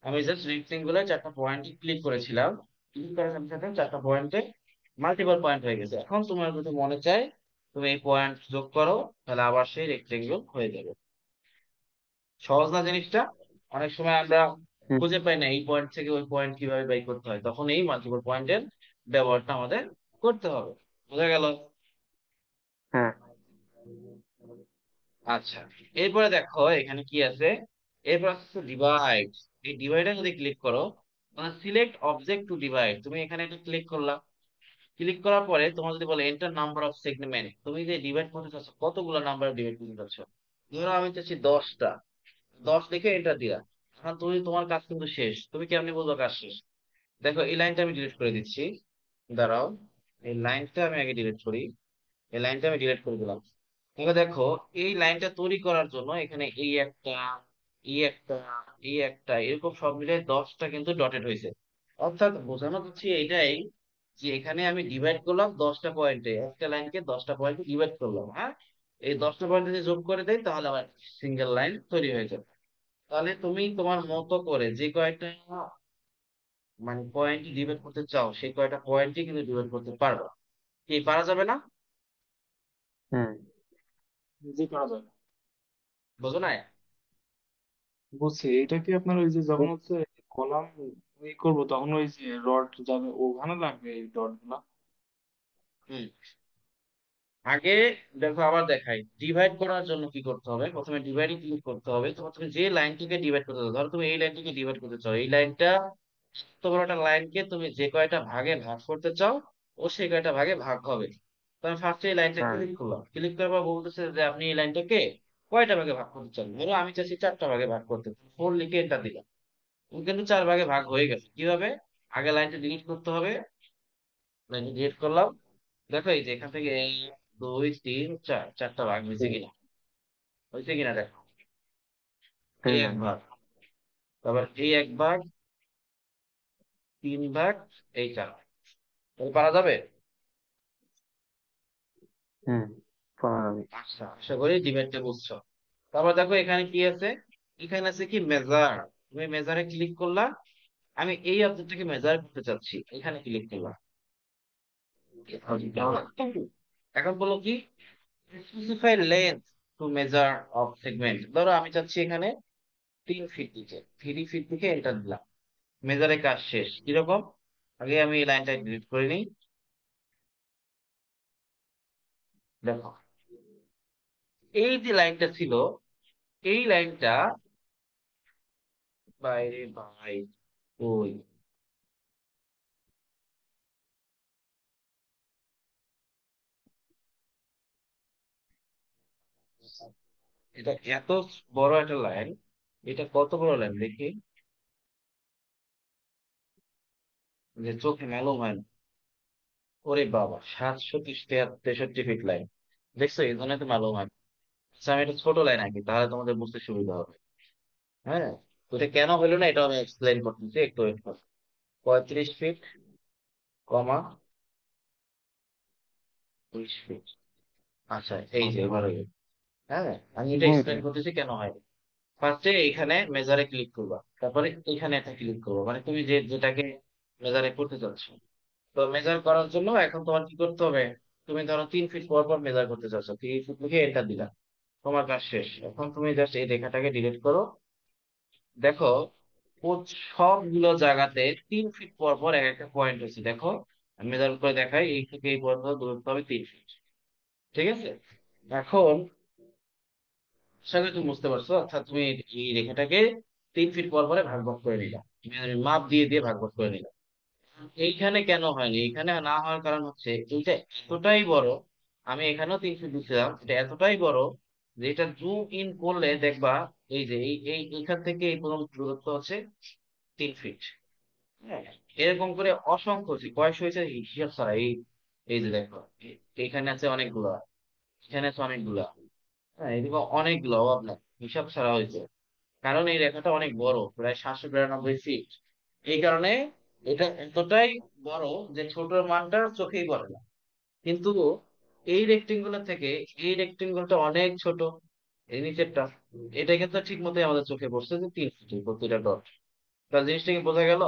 S1: আমি জাস্ট রেক্টেঙ্গুলার চারটা পয়েন্টে ক্লিক করেছিলাম, ক্লিক করার সাথে সাথে চারটা পয়েন্টে মাল্টিপল পয়েন্ট হয়ে গেছে। এখন তোমার যদি মনে চায় তুমি এই পয়েন্ট যোগ করো, তাহলে আবার সেই রেক্টেঙ্গল হয়ে যাবে। সহজ না জিনিসটা? অনেক সময় আমরা
S2: হুম।
S1: খুঁজে পাই না এই পয়েন্ট থেকে ওই পয়েন্ট কিভাবে বাই করতে হয়, তখন এই মাল্টিপল পয়েন্টের ব্যবহারটা আমাদের করতে হবে। বোঝা গেল?
S2: হ্যাঁ।
S1: আচ্ছা, এরপরে দেখো এখানে কি আছে। এরপর আছে ডিভাইড। এই ডিভাইডে যদি ক্লিক করো, মানে সিলেক্ট অবজেক্ট টু ডিভাইড, তুমি এখানে একটা ক্লিক করলা। ক্লিক করার পরে তোমার যদি বলে এন্টার নাম্বার অফ সেগমেন্ট, তুমি যে ডিভাইড করতে চাচ্ছ কতগুলো নাম্বার ডিভাইড করতে চাচ্ছ। ধরো আমি চাচ্ছি 10টা, 10 লিখে এন্টার দিলা। এখন তুমি তোমার কাজ কিন্তু শেষ, তুমি কেমনি বুঝবো কাজ শেষ? দেখো এই লাইনটা আমি ডিলিট করে দিচ্ছি। দাঁড়াও, এই লাইনটা আমি আগে ডিলিট করি। এই লাইনটা আমি ডিলিট করে দিলাম। এবার দেখো এই লাইনটা তৈরি করার জন্য এখানে এই একটা, এই একটা, এই একটা, এরকম সব মিলে 10টা কিন্তু ডটেড হয়েছে। অর্থাৎ বোঝানো হচ্ছে এটাই, যে এখানে আমি ডিভাইড করলাম 10টা পয়েন্টে, একটা লাইনকে 10টা পয়েন্টে ডিভাইড করলাম। হ্যাঁ, এই 10টা পয়েন্টে যদি যোগ করে দেয় তাহলে আমার সিঙ্গেল লাইন তৈরি হয়ে যাবে। তাহলে তুমি তোমার মতো করে যে কয়টা মানে পয়েন্ট ডিভাইড করতে চাও সেই কয়টা পয়েন্টই কিন্তু ডিভাইড করতে পারবা। কি পারা যাবে না?
S2: হুম।
S3: জি, করা যাবে।
S1: বোঝো না?
S3: বুঝছি, এটা কি আপনার ওই যে যখন হচ্ছে কলাম ই করবো তখন ওই যে রড যাবে ওখানে লাগবে এই ডট গুলা?
S1: হুম। আগে দেখো আবার দেখাই, ডিভাইড করার জন্য কি করতে হবে, প্রথমে ডিভাইড ক্লিক করতে হবে। তোমার তুমি যে লাইনটিকে ডিভাইড করতে চাও, ধরো তুমি এই লাইনটিকে ডিভাইড করতে চাও, এই লাইনটা এত বড় একটা লাইনকে তুমি যে কয়টা ভাগে ভাগ করতে চাও ও সেই কয়টা ভাগে ভাগ হবে। তো আমি ফার্স্টে এই লাইনটা
S2: হ্যাঁ।
S1: ক্লিক করলাম, ক্লিক করার পর বলতেছে যে আপনি এই লাইনটাকে কয়টা ভাগে ভাগ করতে চান। ধরো আমি চাচ্ছি 4টা ভাগে ভাগ করতে, 4 লিখে এটা দিলাম। তুমি কিন্তু 4 ভাগে ভাগ হয়ে গেছে। কিভাবে? আগে লাইনটা ডিলিট করতে হবে, লাইনটা ডিলিট করলাম। দেখো এই যে এখান থেকে 1 2 3 4, চারটা ভাগ হয়েছে কিনা, হয়েছে কিনা দেখো। এই
S2: হুম।
S1: এক ভাগ, তারপর এই এক ভাগ, 3 ভাগ, এই 4 ভাগ। তাহলে পারা যাবে?
S2: হুম। পারা যাবে।
S1: আচ্ছা, আশা করি ডিবেটটা বুঝছো। তারপর দেখো এখানে কি আছে, এখানে আছে কি মেজার। তুমি মেজারে ক্লিক করলা, আমি এই অবজেক্টটাকে মেজার করতে চাচ্ছি, এখানে ক্লিক করলাম। এখন বলো কি, specify length to measure of segment. ধরো আমি চাচ্ছি এখানে 3 ফিট দিতে, 3 ফিট থেকে এন্টার দিলাম। মেজারের কাজ শেষ। কিরকম? আগে আমি এই লাইনটা ডিলিট করে নিই। দেখো এই যে লাইনটা ছিল, এই লাইনটা বাইরে ভাই, ওই এটা এত বড় একটা লাইন, এটা কত বড় লাইন দেখি, যে চোখে মালুম হয় না। ওরে বাবা, 763 ফিট লাইন। দেখছো, এই জন্য তো মালুম হয় না। আচ্ছা, আমি একটা ছোট লাইন আঁকি তাহলে তোমাদের বুঝতে সুবিধা হবে। হ্যাঁ, তো এটা কেন হলো না এটা আমি এক্সপ্লেইন করতেছি, একটু ওয়েট করো। 35 ফিট, কমা 20 ফিট। আচ্ছা এই যে এবার হয়ে গেছে। হ্যাঁ, আমি এটা
S2: হয়ে
S1: এক্সপ্লেন
S2: যায়।
S1: করতেছি কেন হয়। ফার্স্টে এখানে মেজারে ক্লিক করবা, তারপরে এখানে একটা ক্লিক করবো, মানে তুমি যে যেটাকে মেজারে করতে চাচ্ছ। তো মেজার করার জন্য এখন তোমার কি করতে হবে, তুমি ধরো 3 ফিট পর পর মেজার করতে চাচ্ছ, 3 ফিট লিখে এন্টার দিলা, তোমার কাজ শেষ। এখন তুমি জাস্ট এই রেখাটাকে ডিলিট করো। দেখো ও সবগুলো জায়গাতে 3 ফিট পর পর এক একটা পয়েন্ট হচ্ছে। দেখো আমি মেজার করে দেখাই, এই থেকে এই পর্যন্ত দূরত্ব হবে 3 ফিট। ঠিক আছে? এখন আশা করি তুমি বুঝতে পারছো। অর্থাৎ তুমি এই রেখাটাকে 3 ফিট পর পরে ভাগ ভাগ করে নিলাম, মাপ দিয়ে দিয়ে ভাগ ভাগ করে নিলাম। এইখানে কেন হয়নি, এইখানে না হওয়ার কারণ হচ্ছে এইটা এতটাই বড়। আমি এখানেও 3 ফিট দিচ্ছিলাম, এটা এতটাই বড় যে এটা জুম ইন করলে দেখবা এই যে এই এই এখান থেকে এই পর্যন্ত দূরত্ব হচ্ছে 3 ফিট। হ্যাঁ, এরকম করে অসংখ্য কয়শো হয়েছে হিসাব ছাড়া। এই এই যে দেখো, এখানে আছে অনেকগুলা, এখানে আছে অনেকগুলা। হ্যাঁ, এদিকে অনেকগুলো, অভাব নাই, হিসাব ছাড়া হয়েছে। কারণ এই রেখাটা অনেক বড়, প্রায় 792 ফিট। এই কারণে এটা এতটাই বড় যে ছোট মানটা চোখেই পড়ে না। কিন্তু এই রেক্টেঙ্গুলার থেকে এই রেক্টেঙ্গুলটা অনেক ছোট, এই নিচেরটা, এটা কিন্তু ঠিক মতোই আমাদের চোখে পড়ছে যে 3 ফিট প্রতিটা ডট। তার জিনিসটা কি বোঝা গেল?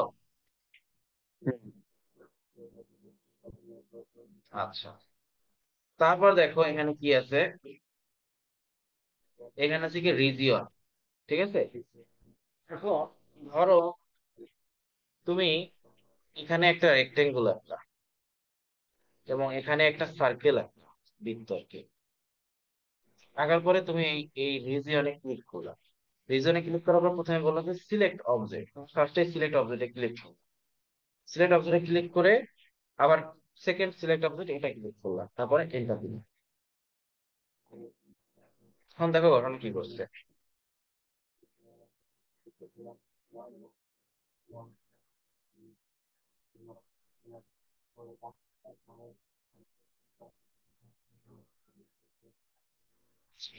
S1: আচ্ছা, তারপর দেখো এখানে কি আছে। এখানে আছে কি রিজিয়ন, ঠিক আছে। এখন ধরো তুমি এখানে একটা রেক্টেঙ্গুল আঁকলা এবং এখানে একটা সার্কেল আঁকলা, বৃত্ত আর কি। আঁকার পরে তুমি এই এই রিজিয়নে ক্লিক করলা। রিজনে ক্লিক করার পর প্রথমে বললো যে সিলেক্ট অবজেক্ট, ফার্স্টে সিলেক্ট অবজেক্টে ক্লিক করো। সিলেক্ট অবজেক্টে ক্লিক করে আবার সেকেন্ড সিলেক্ট অবজেক্ট এটা ক্লিক করলাম, তারপরে এন্টার দিলাম। এখন দেখো ঘটনা কি করছে।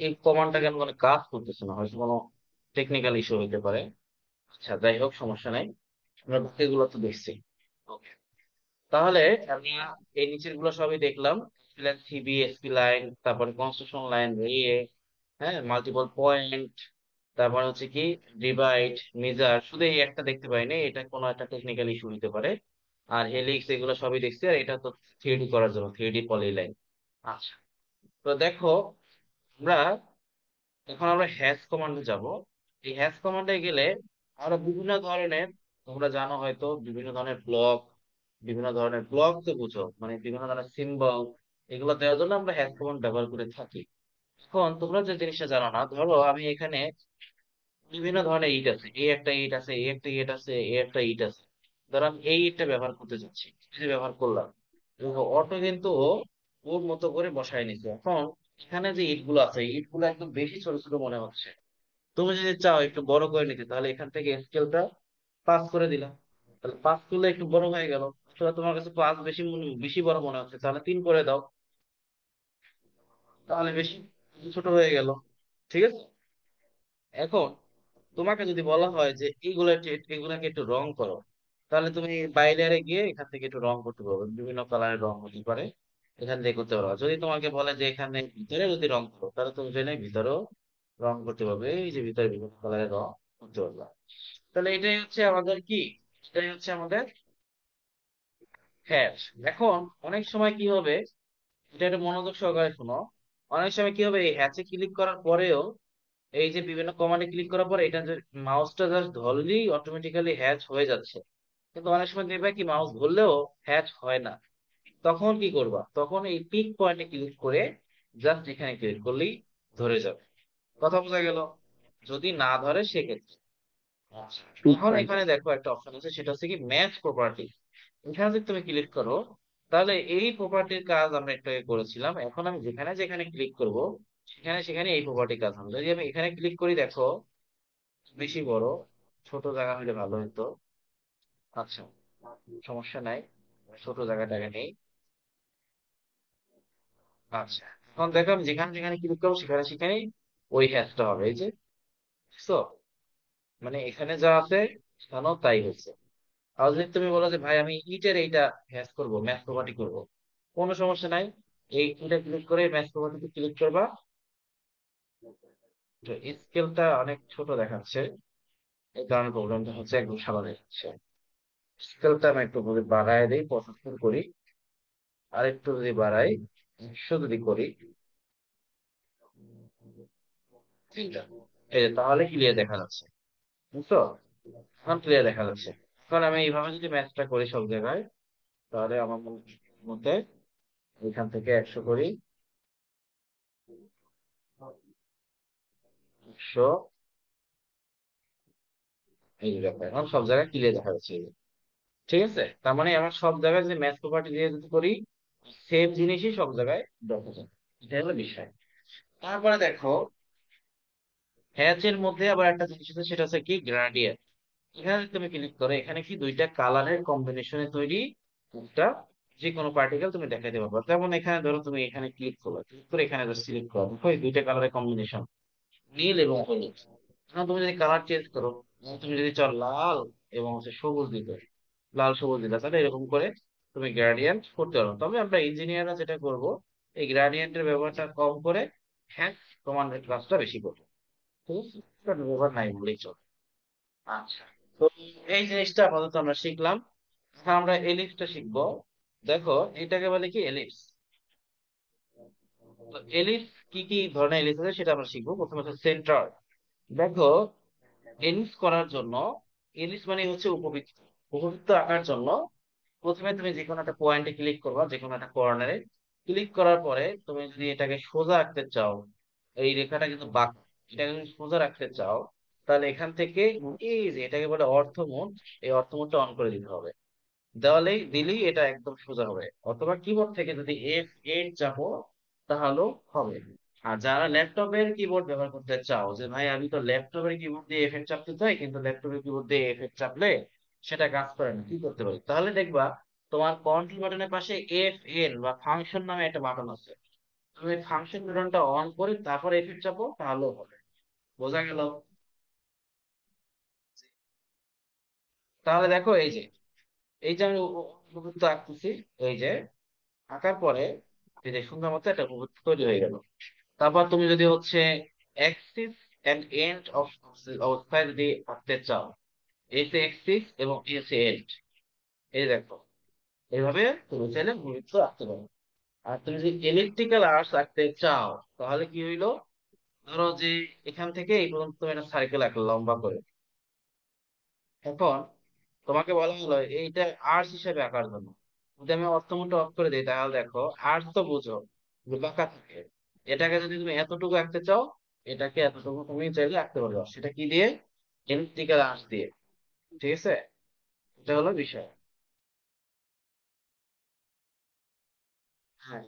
S1: এই কমান্ডটা কেন মানে কাজ করতেছে না, হয়তো কোনো টেকনিক্যাল ইস্যু হতে পারে। আচ্ছা যাই হোক, সমস্যা নাই, আমরা বাকিগুলো তো দেখছি। ওকে, তাহলে আমরা এই নিচের গুলো সবই দেখলাম। সিবি, এসপি লাইন, তারপরে কনস্ট্রাকশন লাইন, রে, হ্যাঁ, মাল্টিপল পয়েন্ট, তারপর হচ্ছে কি ডিভাইড, মেজার, শুধু এই একটা দেখতে পাইনি, এটা কোনো একটা টেকনিক্যাল ইস্যু হতে পারে। আর হেলিক্স এগুলো সবই দেখছি, আর এটা তো থ্রিডি করার জন্য, থ্রিডি পলি লাইন। আচ্ছা, তো দেখো আমরা এখন আমরা হ্যাশ কমান্ডে যাব। এই হ্যাশ কমান্ডে গেলে আমরা বিভিন্ন ধরনের, তোমরা জানো হয়তো বিভিন্ন ধরনের ব্লক, বিভিন্ন ধরনের ব্লক তো বুঝো, মানে বিভিন্ন ধরনের সিম্বল, এগুলো দেওয়ার জন্য আমরা হ্যাশ কমান্ড ব্যবহার করে থাকি। এখন তোমরা যে জিনিসটা জানো না, ধরো আমি এখানে বিভিন্ন ধরনের ইট আছে, এই একটা ইট আছে, এই একটা ইট আছে, এই একটা ইট আছে। ধরো আমি এই ইটটা ব্যবহার করতে যাচ্ছি, এই যে ব্যবহার করলাম, অটো কিন্তু ও ওর মতো করে বসায় নিছে। এখন এখানে যে ইট গুলো আছে, ইট গুলো একদম বেশি ছোট ছোট মনে হচ্ছে। তুমি যদি চাও একটু বড় করে নিতে, তাহলে এখান থেকে স্কেলটা 5 করে দিলাম, তাহলে 5 করলে একটু বড় হয়ে গেল। অথবা তোমার কাছে 5 বেশি বড় মনে হচ্ছে, তাহলে 3 করে দাও, তাহলে বেশি ছোট হয়ে গেল। ঠিক আছে। এখন তোমাকে যদি বলা হয় যে এগুলাকে একটু রং করো, তাহলে তুমি বাইরে গিয়ে এখান থেকে একটু রং করতে পারবে, বিভিন্ন কালারের রং হতে পারে, এখান থেকে করতে পারবে। যদি তোমাকে বলে যে এখানে ভিতরে যদি রং করো, তাহলে তুমি চাইলে ভিতরেও রং করতে পারবে, এই যে ভিতরে বিভিন্ন কালারের রং করতে পারবে। তাহলে এটাই হচ্ছে আমাদের কি, এটাই হচ্ছে আমাদের হ্যাশ। এখন অনেক সময় কি হবে, এটা একটু মনোযোগ সহকারে শোনো। অনেক সময় কি হবে, এই হ্যাচে ক্লিক করার পরেও, এই যে বিভিন্ন কমান্ডে ক্লিক করার পরে এটা যে মাউসটা জাস্ট ধরলেই অটোমেটিক্যালি হ্যাচ হয়ে যাচ্ছে। কিন্তু অনেক সময় দেখবে কি মাউস ধরলেও হ্যাচ হয় না। তখন কি করবা, তখন এই পিক পয়েন্টে ক্লিক করে জাস্ট এখানে ক্লিক করলেই ধরে যাবে। কথা বোঝা গেল? যদি না ধরে সেক্ষেত্রে, আচ্ছা,
S2: পিক
S1: এখন
S2: পয়েন্ট।
S1: এখানে দেখো একটা অপশন আছে, সেটা হচ্ছে কি ম্যাচ প্রপার্টি। এখানে যদি তুমি ক্লিক করো, তাহলে এই প্রপার্টির কাজ আমরা একটু আগে করেছিলাম। এখন আমি যেখানে যেখানে ক্লিক করব, সেখানে সেখানে এই প্রপার্টির কাজ হবে। যদি আমি এখানে ক্লিক করি, দেখো বেশি বড়, ছোট জায়গা হলে ভালো হতো। আচ্ছা, সমস্যা নাই, ছোট জায়গাটাকে নেই। আচ্ছা, এখন দেখো আমি যেখানে যেখানে ক্লিক করবো সেখানে সেখানে ওই হ্যাশটা হবে, এই যে বুঝছো? মানে এখানে যা আছে এখানেও তাই হচ্ছে। আর যদি তুমি বলো যে ভাই আমি ইটের এইটা হ্যাশ করবো, ম্যাথ প্রপার্টি করবো, কোনো সমস্যা নাই। এই ইটা ক্লিক করে ম্যাথ প্রপার্টিতে ক্লিক করবা। তো স্কেলটা অনেক ছোট দেখাচ্ছে, এই কারণে প্রবলেমটা হচ্ছে, একদম সাদা দেখাচ্ছে। স্কেলটা আমি একটু যদি বাড়ায় দিই, 75 করি, আর একটু যদি বাড়াই, 100 যদি করি, তিনটা, এই যে তাহলে ক্লিয়ার দেখা যাচ্ছে, বুঝছো? এখন ক্লিয়ার দেখা যাচ্ছে। এখন আমি এইভাবে যদি ম্যাথটা করি সব জায়গায়, তাহলে আমার মতে এখান থেকে 100 করি, 100, এই যে দেখো এখন সব জায়গায় ক্লিয়ার দেখা যাচ্ছে, এই যে। ঠিক আছে, তার মানে আমরা সব জায়গায় যদি ম্যাথ প্রপার্টি দিয়ে যদি করি, সেম জিনিসই সব জায়গায় দেখা যায়। এটা হলো বিষয়। তারপরে দেখো হ্যাচের মধ্যে আবার একটা জিনিস আছে, সেটা হচ্ছে কি গ্রাডিয়েন্ট। এখানে যদি তুমি ক্লিক করো, এখানে কি দুইটা কালারের কম্বিনেশনে তৈরি একটা যে কোনো পার্টিকেল তুমি দেখাইতে পারবে। যেমন এখানে ধরো তুমি এখানে ক্লিক করো, ক্লিক করে এখানে সিলেক্ট করো, দেখো এই দুইটা কালারের কম্বিনেশন, নীল এবং হলুদ। এখন তুমি যদি কালার চেঞ্জ করো, তুমি যদি চাও লাল এবং হচ্ছে সবুজ দিতে, লাল সবুজ দিতে, তাহলে এরকম করে তুমি গ্রেডিয়েন্ট করতে পারো। তবে আমরা ইঞ্জিনিয়াররা যেটা করব, এই গ্রেডিয়েন্টের ব্যবহারটা কম করে হ্যাশ কমান্ডের কাজটা বেশি করবো। ঠিক আছে, এটার ব্যবহার নাই বলেই চলে। আচ্ছা, তো এই জিনিসটা আপাতত আমরা শিখলাম। এখন আমরা এলিপসটা শিখবো। দেখো, এটাকে বলে কি এলিপস। তো এলিপস কি কি ধরনের এলিপস আছে সেটা আমরা শিখবো। প্রথমে হচ্ছে সেন্টার। দেখো, এলিপস করার জন্য, এলিপস মানে হচ্ছে উপবৃত্ত। উপবৃত্ত আঁকার জন্য প্রথমে তুমি যে কোনো একটা পয়েন্টে ক্লিক করবা, যে কোনো একটা কর্নারে ক্লিক করার পরে তুমি যদি এটাকে সোজা রাখতে চাও, এই রেখাটা কিন্তু বাঁক, এটাকে যদি সোজা রাখতে চাও, তাহলে এখান থেকে এই যে এটাকে বলে অর্থমোড, এই অর্থমোডটা অন করে দিতে হবে। দেওয়ালেই দিলেই এটা একদম সোজা হবে। অথবা কিবোর্ড থেকে যদি F8 চাপো তাহলেও হবে। আর যারা ল্যাপটপের কিবোর্ড ব্যবহার করতে চাও, যে ভাই আমি তো ল্যাপটপের কিবোর্ড দিয়ে F8 চাপতে চাই, কিন্তু ল্যাপটপের কিবোর্ড দিয়ে F8 চাপলে সেটা কাজ করে না, কি করতে পারি? তাহলে দেখবা তোমার কন্ট্রোল বাটনের পাশে FN বা ফাংশন নামে একটা বাটন আছে। তুমি ফাংশন বাটনটা অন করে তারপর F8 চাপো, তাহলেও হবে। বোঝা গেল? তাহলে দেখো, এই যে আমি উপবৃত্ত আঁকতেছি, এই যে আঁকার পরে এই যে সুন্দর মতো একটা উপবৃত্ত তৈরি হয়ে গেল। তারপর তুমি যদি হচ্ছে অ্যাক্সিস এন্ড এন্ড অবস্থায় যদি আঁকতে চাও, এসে অ্যাক্সিস এবং এসে এন্ড, এই দেখো, এইভাবে তুমি চাইলে উপবৃত্ত আঁকতে পারো। আর তুমি যদি ইলেকট্রিক্যাল আর্টস আঁকতে চাও, তাহলে কি হইলো, ধরো যে এখান থেকে এই পর্যন্ত তুমি একটা সার্কেল আঁকলে লম্বা করে। এখন তোমাকে বলা হলো এইটা আর্টস হিসেবে আঁকার জন্য। যদি আমি অর্থমূলটা অফ করে দিই, তাহলে দেখো, আর্টস তো বুঝো যে বাঁকা থাকে। এটাকে যদি তুমি এতটুকু আঁকতে চাও, এটাকে এতটুকু তুমি চাইলে আঁকতে পারবে। সেটা কি দিয়ে? ইলেকট্রিক্যাল আর্টস দিয়ে। ঠিক আছে, এটা হলো বিষয়। হ্যাঁ,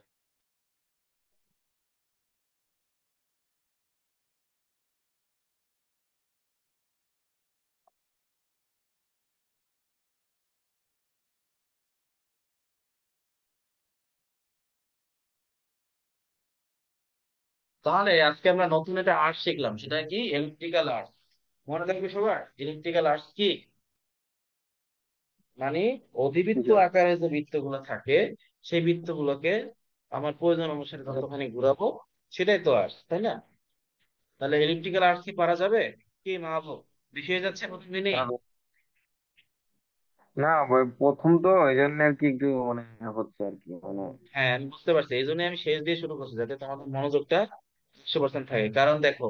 S1: তাহলে আজকে আমরা নতুন একটা আর্টস শিখলাম, সেটা কি? Electrical arts. মনে থাকবে সবার, ইলেকট্রিক্যাল আর্টস কি মানে? অধিবৃত্ত
S2: জি।
S1: আকারে যে বৃত্তগুলো থাকে, সেই বৃত্তগুলোকে আমার প্রয়োজন অনুসারে যতখানি ঘুরাবো, সেটাই তো আর্টস, তাই না? তাহলে এলিপ্টিক্যাল আর্টস কি পারা যাবে? কি মাহবুব, বেশি হয়ে যাচ্ছে প্রতিদিনই?
S2: আর না প্রথম তো এই জন্য আর কি একটু মানে হচ্ছে আর কি মানে।
S1: হ্যাঁ, আমি বুঝতে পারছি, এই জন্য আমি শেষ দিয়ে শুরু করছি, যাতে তোমাদের মনোযোগটা 100% থাকে। কারণ দেখো,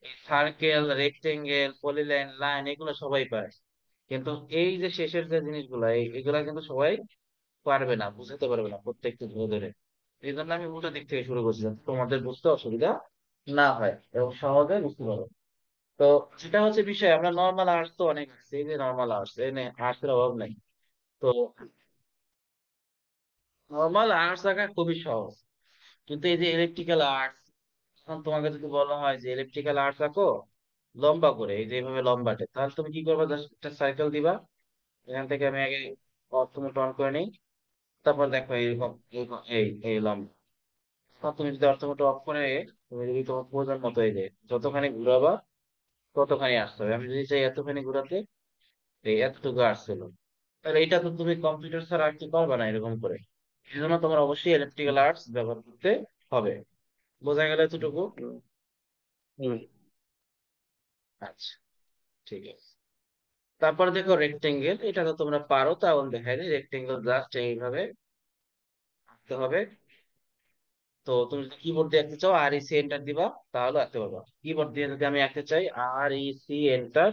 S1: এই সার্কেল, রেক্টেঙ্গেল, পলিলাইন, লাইন এগুলো সবাই পারে, কিন্তু এই যে শেষের যে জিনিসগুলো, এগুলা কিন্তু সবাই পারবে না, বুঝতে পারবে না প্রত্যেকটা ধরে ধরে। এই জন্য আমি উল্টো দিক থেকে শুরু করছি, যাতে তোমাদের বুঝতে অসুবিধা না হয় এবং সহজে বুঝতে পারো। তো যেটা হচ্ছে বিষয়, আমরা নর্মাল আর্টস তো অনেক আছে, এই যে নর্মাল আর্টস, এনে আর্টস এর অভাব নাই। তো নর্মাল আর্টস আঁকা খুবই সহজ, কিন্তু এই যে ইলেকট্রিক্যাল আর্টস, এখন তোমাকে যদি বলা হয় যে ইলেকট্রিক্যাল আর্টস আঁকো লম্বা করে, এই যে এইভাবে লম্বাটে, তাহলে তুমি কি করবে? জাস্ট একটা সার্কেল দিবা। এখান থেকে আমি আগে প্রথমে টন করে নিই। তারপর দেখো এইরকম, এইরকম, এই লম্বা। তখন তুমি যদি অর্থমত অফ করে, তুমি যদি তোমার প্রয়োজন মতো এই যে যতখানি ঘুরাবা ততখানি আসতে হবে। আমি যদি চাই এতখানি ঘুরাতে, এই এতটুকু আসছিল, তাহলে এটা তো তুমি কম্পিউটার ছাড়া আর কি পারবে না এরকম করে। এই জন্য তোমার অবশ্যই ইলেকট্রিক্যাল আর্টস ব্যবহার করতে হবে। বোঝা গেল এতটুকু?
S2: হুম।
S1: আচ্ছা, ঠিক আছে। তারপর দেখো রেক্টেঙ্গেল, এটা তো তোমরা পারো, তাও দেখাই দিই। রেক্টেঙ্গেল জাস্ট এইভাবে আঁকতে হবে। তো তুমি যদি কিবোর্ড দিয়ে আঁকতে চাও, REC এন্টার দিবা, তাহলে আঁকতে পারবা। কিবোর্ড দিয়ে যদি আমি আঁকতে চাই, REC এন্টার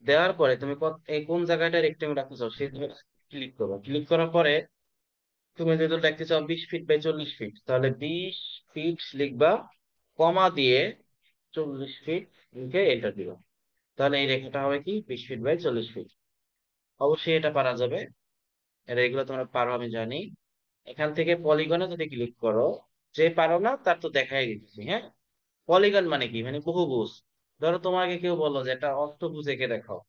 S1: দেওয়ার পরে তুমি এই কোন জায়গাটা রেক্টেঙ্গেল রাখতে চাও সেই জায়গায় ক্লিক করবে। ক্লিক করার পরে তুমি যদি লিখতে চাও 20 ফিট বাই 40 ফিট, তাহলে 20 ফিট লিখবা, কমা দিয়ে 40 ফিট লিখে এন্টার দিবা। তাহলে এই রেখাটা হবে কি 20 ফিট বাই 40 ফিট। অবশ্যই এটা পারা যাবে, এটা এগুলো তোমরা পারো আমি জানি। এখান থেকে পলিগনে যদি ক্লিক করো, যে পারো না তার তো দেখাই দিচ্ছি, হ্যাঁ। পলিগন মানে কি? মানে বহুভুজ। ধরো তোমাকে কেউ বললো যে একটা অষ্টভুজ এঁকে দেখাও,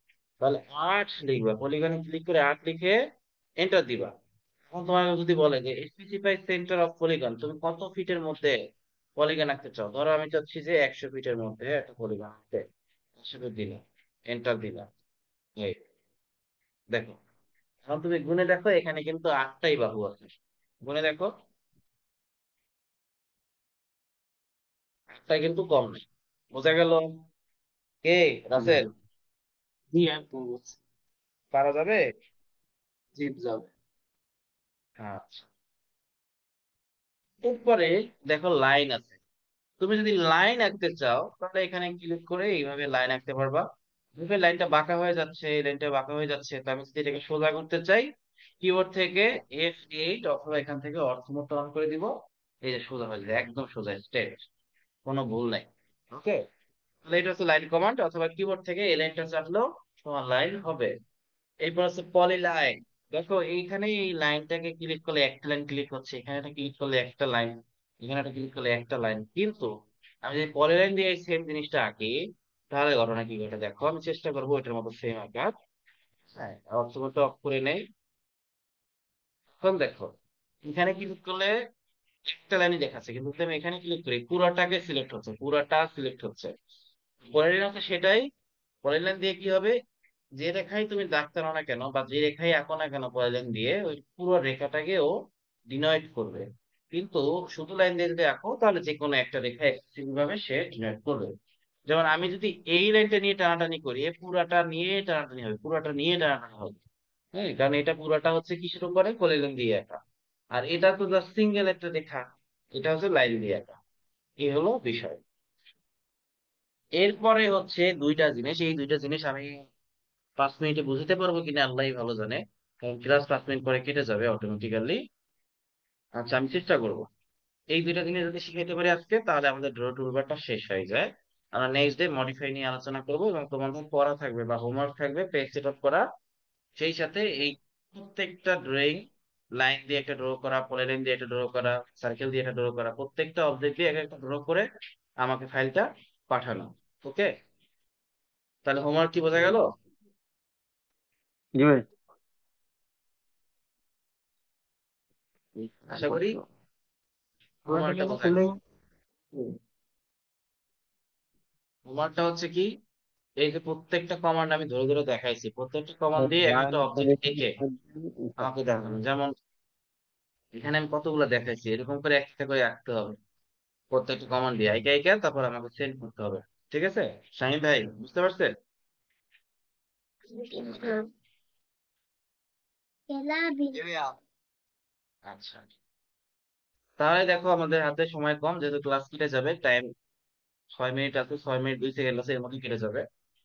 S1: তাহলে 8 লিখবা, পলিগনে ক্লিক করে 8 লিখে এন্টার দিবা। এখন তোমাকে যদি বলে যে স্পেসিফাই সেন্টার অফ পলিগন, তুমি কত ফিটের মধ্যে পলিগন আঁকতে চাও? ধরো আমি চাচ্ছি যে 100 ফিটের মধ্যে একটা পলিগন আঁকতে। সেটা দিলাম, এন্টার দিলাম। এই দেখো, এখন তুমি গুণে দেখো, এখানে কিন্তু 8টাই বাহু আছে। গুণে দেখো, 8টা কিন্তু কম নেই। বোঝা গেল? কে?
S2: জি
S1: রাসেল?
S3: জি একদম বুঝছি।
S1: পারা যাবে?
S3: জি যাবে।
S1: আচ্ছা, এরপরে দেখো লাইন আছে। তুমি যদি লাইন আঁকতে চাও তাহলে এখানে ক্লিক করে এইভাবে লাইন আঁকতে পারবা। দেখবে লাইনটা বাঁকা হয়ে যাচ্ছে, এই লাইনটা বাঁকা হয়ে যাচ্ছে, তো আমি যদি এটাকে সোজা করতে চাই, কিবোর্ড থেকে F8 অথবা এখান থেকে অর্থ মোড অন করে দিব। এই যে সোজা হয়ে যায়, একদম সোজা স্ট্রেট, কোনো ভুল নাই। ওকে, তাহলে এটা হচ্ছে লাইন কমান্ড, অথবা কিবোর্ড থেকে এই লাইনটা চাপলেও তোমার লাইন হবে। এরপর হচ্ছে পলিলাইন। দেখো এইখানে এই লাইনটাকে ক্লিক করলে একটা লাইন ক্লিক হচ্ছে, এখানে একটা ক্লিক করলে একটা লাইন, এখানে একটা ক্লিক করলে একটা লাইন। কিন্তু আমি যদি পলিলাইন দিয়ে সেম জিনিসটা আঁকি, তাহলে ঘটনা কি ঘটে দেখো, আমি চেষ্টা করবো এটার মতো সেম আঁকার। হ্যাঁ, অর্থগত অফ করে নেই। এখন দেখো, এখানে ক্লিক করলে একটা লাইনই দেখাচ্ছে, কিন্তু যদি আমি এখানে ক্লিক করি পুরোটাকে সিলেক্ট হচ্ছে, পুরোটা সিলেক্ট হচ্ছে। পলিলাইন হচ্ছে সেটাই। পলিলাইন দিয়ে কি হবে, যে রেখায় তুমি দাগ টানো না কেন বা যে রেখায় আঁকো না কেন পলিলাইন দিয়ে, ওই পুরো রেখাটাকে ও ডিনোয়েট করবে। কিন্তু শুধু লাইন দিয়ে যদি আঁকো তাহলে যে কোনো একটা রেখা এক্সট্রিম ভাবে সে ডিনোয়েট করবে। যেমন আমি যদি এই লাইনটা নিয়ে টানাটানি করি, এ পুরাটা নিয়ে টানাটানি হবে, পুরাটা নিয়ে টানাটানি হবে। হ্যাঁ, কারণ এটা পুরাটা হচ্ছে কিসের উপরে, পলিলাইন দিয়ে আঁকা। আর এটা তো জাস্ট সিঙ্গেল একটা রেখা, এটা হচ্ছে লাইন দিয়ে আঁকা। এই হলো বিষয়। এরপরে হচ্ছে দুইটা জিনিস, এই দুইটা জিনিস আমি 5 মিনিটে বুঝতে পারবো কিনা আল্লাহ ভালো জানে, কারণ ক্লাস 5 মিনিট পরে কেটে যাবে অটোমেটিক্যালি। আচ্ছা, আমি চেষ্টা করবো। এই দুইটা জিনিস যদি শিখাইতে পারি আজকে, তাহলে আমাদের ড্র টুলবারটা শেষ হয়ে যায়। আমরা নেক্সট ডে মডিফাই নিয়ে আলোচনা করবো, এবং তোমাদের পড়া থাকবে বা হোমওয়ার্ক থাকবে পেজ সেট আপ করা। সেই সাথে এই প্রত্যেকটা ড্রয়িং, লাইন দিয়ে একটা ড্র করা, পলিলাইন দিয়ে একটা ড্র করা, সার্কেল দিয়ে একটা ড্র করা, প্রত্যেকটা অবজেক্ট দিয়ে এক একটা ড্র করে আমাকে ফাইলটা পাঠানো। ওকে, তাহলে হোমওয়ার্ক কি বোঝা গেল?
S2: জি ভাই।
S1: আশা করি
S2: বুঝছো?
S1: হোমওয়ার্কটা বোঝা গেছে। হোমওয়ার্কটা হচ্ছে কি, এই যে প্রত্যেকটা কমান্ড আমি ধরে ধরে দেখাইছি, প্রত্যেকটা কমান্ড দিয়ে এক একটা অবজেক্ট এঁকে আমাকে দেখানো। যেমন এখানে আমি কতগুলো দেখাইছি, এরকম করে একটা করে আঁকতে হবে, প্রত্যেকটা কমান্ড দিয়ে একে একে, তারপর আমাকে সেন্ড করতে হবে। ঠিক আছে শাহিন ভাই, বুঝতে পারছেন? আচ্ছা, তাহলে দেখো আমাদের হাতে সময় কম, যেহেতু ক্লাস কেটে যাবে, টাইম 6 মিনিট আছে, 6 মিনিট 2 সেকেন্ড আছে, এর মধ্যে কেটে যাবে।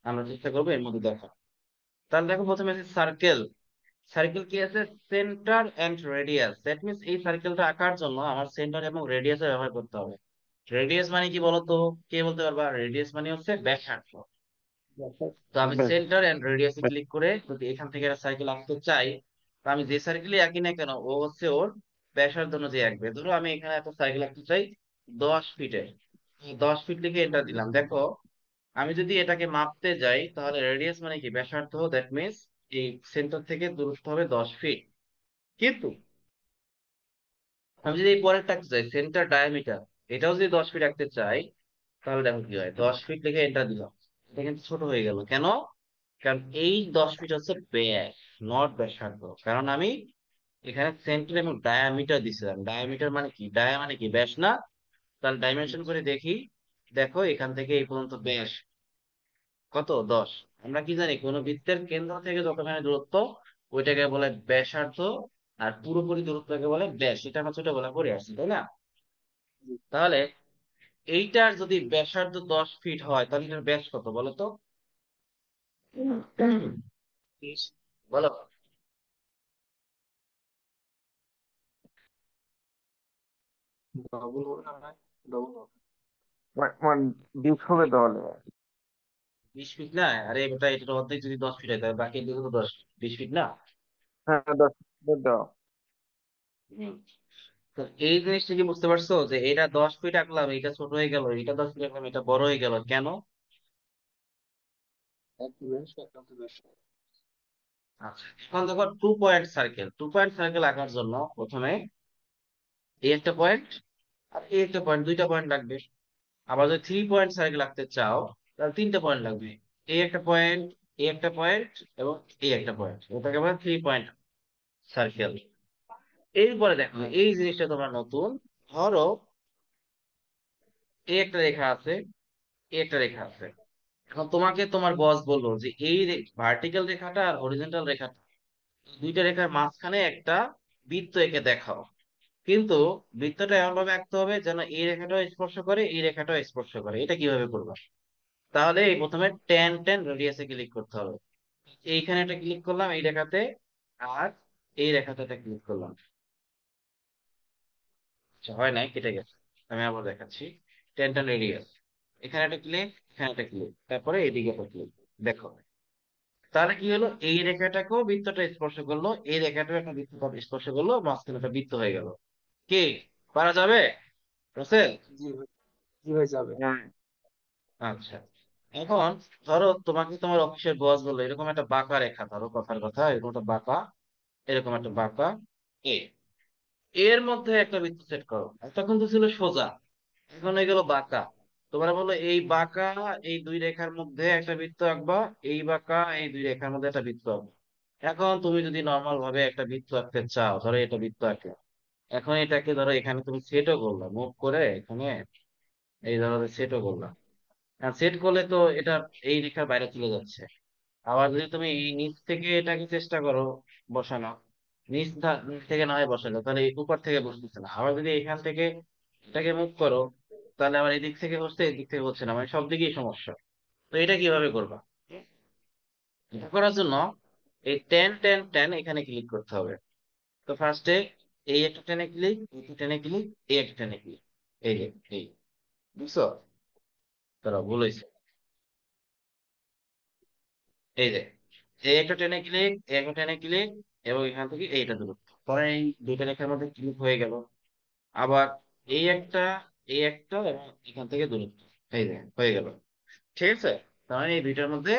S1: আমরা চেষ্টা করবো এর মধ্যে দেখা। তাহলে দেখো প্রথমে আছে সার্কেল। সার্কেল কি আছে, centre and radius. That means এই সার্কেলটা আঁকার জন্য আমার সেন্টার এবং রেডিয়াসের ব্যবহার করতে হবে। রেডিয়াস মানে কি বলতো, কে বলতে পারবা? রেডিয়াস মানে হচ্ছে ব্যাসার্ধ। তো আমি
S2: ব্যাস।
S1: সেন্টার এন্ড রেডিয়াসে ক্লিক করে যদি এখান থেকে একটা সার্কেল আঁকতে চাই, তো আমি যে সার্কেলই আঁকি না কেন, ও হচ্ছে ওর ব্যাসার্ধ অনুযায়ী আঁকবে। ধরো আমি এখানে একটা সার্কেল আঁকতে চাই 10 ফিটে, 10 ফিট লিখে এন্টার দিলাম। দেখো, আমি যদি এটাকে মাপতে যাই তাহলে রেডিয়াস মানে কি ব্যাসার্ধ, দ্যাট মিনস এই সেন্টার থেকে দূরত্ব হবে 10 ফিট। কিন্তু আমি যদি এই পরেরটা আঁকতে চাই সেন্টার ডায়ামিটার, এটাও যদি 10 ফিট আঁকতে চাই, তাহলে দেখো কি হয়, 10 ফিট লিখে এন্টার দিলাম। এটা কিন্তু ছোট হয়ে গেল কেন? কারণ এই 10 ফিট হচ্ছে ব্যাস, নট ব্যাসার্ধ। কারণ আমি এখানে সেন্টার এবং ডায়ামিটার দিছিলাম। ডায়ামিটার মানে কি, ডায়া মানে কি ব্যাস না? তাহলে ডাইমেনশন করে দেখি, দেখো এখান থেকে এই পর্যন্ত ব্যাস কত, 10। আমরা কি জানি, কোন বৃত্তের কেন্দ্র থেকে যতখানি দূরত্ব, ওইটাকে বলে ব্যাসার্ধ। আর পুরোপুরি দূরত্বকে বলে ব্যাস। এটা আমরা ছোটবেলা করে আসছি, তাই না? তাহলে এইটার যদি ব্যাসার্ধ 10 ফিট হয়, তাহলে এটার ব্যাস কত বলো তো? বলো।
S3: ডবল হবে না ভাই? ডবল হবে।
S2: মানে 20 হবে তাহলে।
S1: 20 ফিট না? আরে এটা এটার অর্ধেক যদি 10 ফিট হয়, তাহলে বাকি দিকে তো 20 ফিট না?
S2: হ্যাঁ, 10 দাও।
S1: হুম। তো এই জিনিসটা কি বুঝতে পারছো, যে এটা 10 ফিট আঁকলাম, এটা ছোট হয়ে গেল, এটা 10 ফিট আঁকলাম, এটা বড় হয়ে গেল কেন?
S3: একটা বেশ একটা বেশ।
S1: আচ্ছা, এখন দেখো 2 পয়েন্ট সার্কেল। 2 পয়েন্ট সার্কেল আঁকার জন্য প্রথমে এই একটা পয়েন্ট আর এই একটা পয়েন্ট, দুইটা পয়েন্ট লাগবে। আবার যদি 3 পয়েন্ট সার্কেল আঁকতে চাও, তাহলে তিনটা পয়েন্ট লাগবে, এই একটা পয়েন্ট, এই একটা পয়েন্ট, এবং এই একটা পয়েন্ট, ওটাকে বলে 3 পয়েন্ট সার্কেল। এরপরে দেখো এই জিনিসটা তোমার নতুন। ধরো এই একটা রেখা আছে, এই একটা রেখা আছে। এখন তোমাকে তোমার বস বললো যে এই ভার্টিক্যাল রেখাটা আর হরিজন্টাল রেখাটা, দুইটা রেখার মাঝখানে একটা বৃত্ত এঁকে দেখাও। কিন্তু বৃত্তটা এমন ভাবে আঁকতে হবে যেন এই রেখাটাও স্পর্শ করে, এই রেখাটাও স্পর্শ করে। এটা কিভাবে করবা? তাহলে এই প্রথমে টেন টেন রেডিয়াসে ক্লিক করতে হবে। এইখানে একটা ক্লিক করলাম এই রেখাতে, আর এই রেখাতে ক্লিক করলাম। আচ্ছা, হয় নাই, কেটে গেছে। আমি আবার দেখাচ্ছি। টেন টেন রেডিয়াস, এখানে একটা ক্লিক, এখানে একটা ক্লিক, তারপরে এদিকে একটা ক্লিক। দেখো, তাহলে কি হলো, এই রেখাটাকেও বৃত্তটা স্পর্শ করলো, এই রেখাটাও একটা বৃত্ত স্পর্শ করলো, মাঝখানে একটা বৃত্ত হয়ে গেল। কি পারা যাবে রাসেল?
S3: জি ভাই, জি ভাই যাবে।
S2: হ্যাঁ।
S1: আচ্ছা, এখন ধরো তোমাকে তোমার অফিসের বস বললো এরকম একটা বাঁকা রেখা, ধরো কথার কথা এরকম একটা বাঁকা, এরকম একটা বাঁকা এ, এর মধ্যে একটা বৃত্ত সেট করো। তখন তো ছিল সোজা, এখন হয়ে গেল বাঁকা। তোমরা বলো এই বাঁকা, এই দুই রেখার মধ্যে একটা বৃত্ত আঁকবা, এই বাঁকা এই দুই রেখার মধ্যে একটা বৃত্ত আঁকবা। এখন তুমি যদি নর্মাল ভাবে একটা বৃত্ত আঁকতে চাও, ধরো এটা বৃত্ত আঁকলে, এখন এটাকে ধরো এখানে তুমি সেটও করলা, মুভ করে এখানে এই ধরো সেটও করলা। সেট করলে তো এটা এই রেখার বাইরে চলে যাচ্ছে। আবার যদি তুমি এই নিচ থেকে এটাকে চেষ্টা করো বসানো, নিচ থেকে না হয় বসালো, তাহলে এই উপর থেকে বসতেছে না। আবার যদি এখান থেকে এটাকে মুভ করো, তাহলে আবার এদিক থেকে বসতে, এদিক থেকে হচ্ছে না, মানে সব দিকেই সমস্যা। তো এটা কিভাবে করবা? এটা করার জন্য এই টেন টেন টেন এখানে ক্লিক করতে হবে। তো ফার্স্টে এই একটা টেনে ক্লিক, এই একটা টেনে ক্লিক, এই একটা টেনে ক্লিক, এই যে এই, বুঝছো? তারা বলেছে এই যে এই একটা টেনে ক্লিক, এই একটা টেনে ক্লিক, এবং এখান থেকে এইটা দূরত্ব, পরে এই দুইটা রেখার মধ্যে ক্লিক হয়ে গেল। আবার এই একটা, এই একটা, এবং এখান থেকে দূরত্ব, এই যে হয়ে গেল। ঠিক আছে, তার মানে এই দুইটার মধ্যে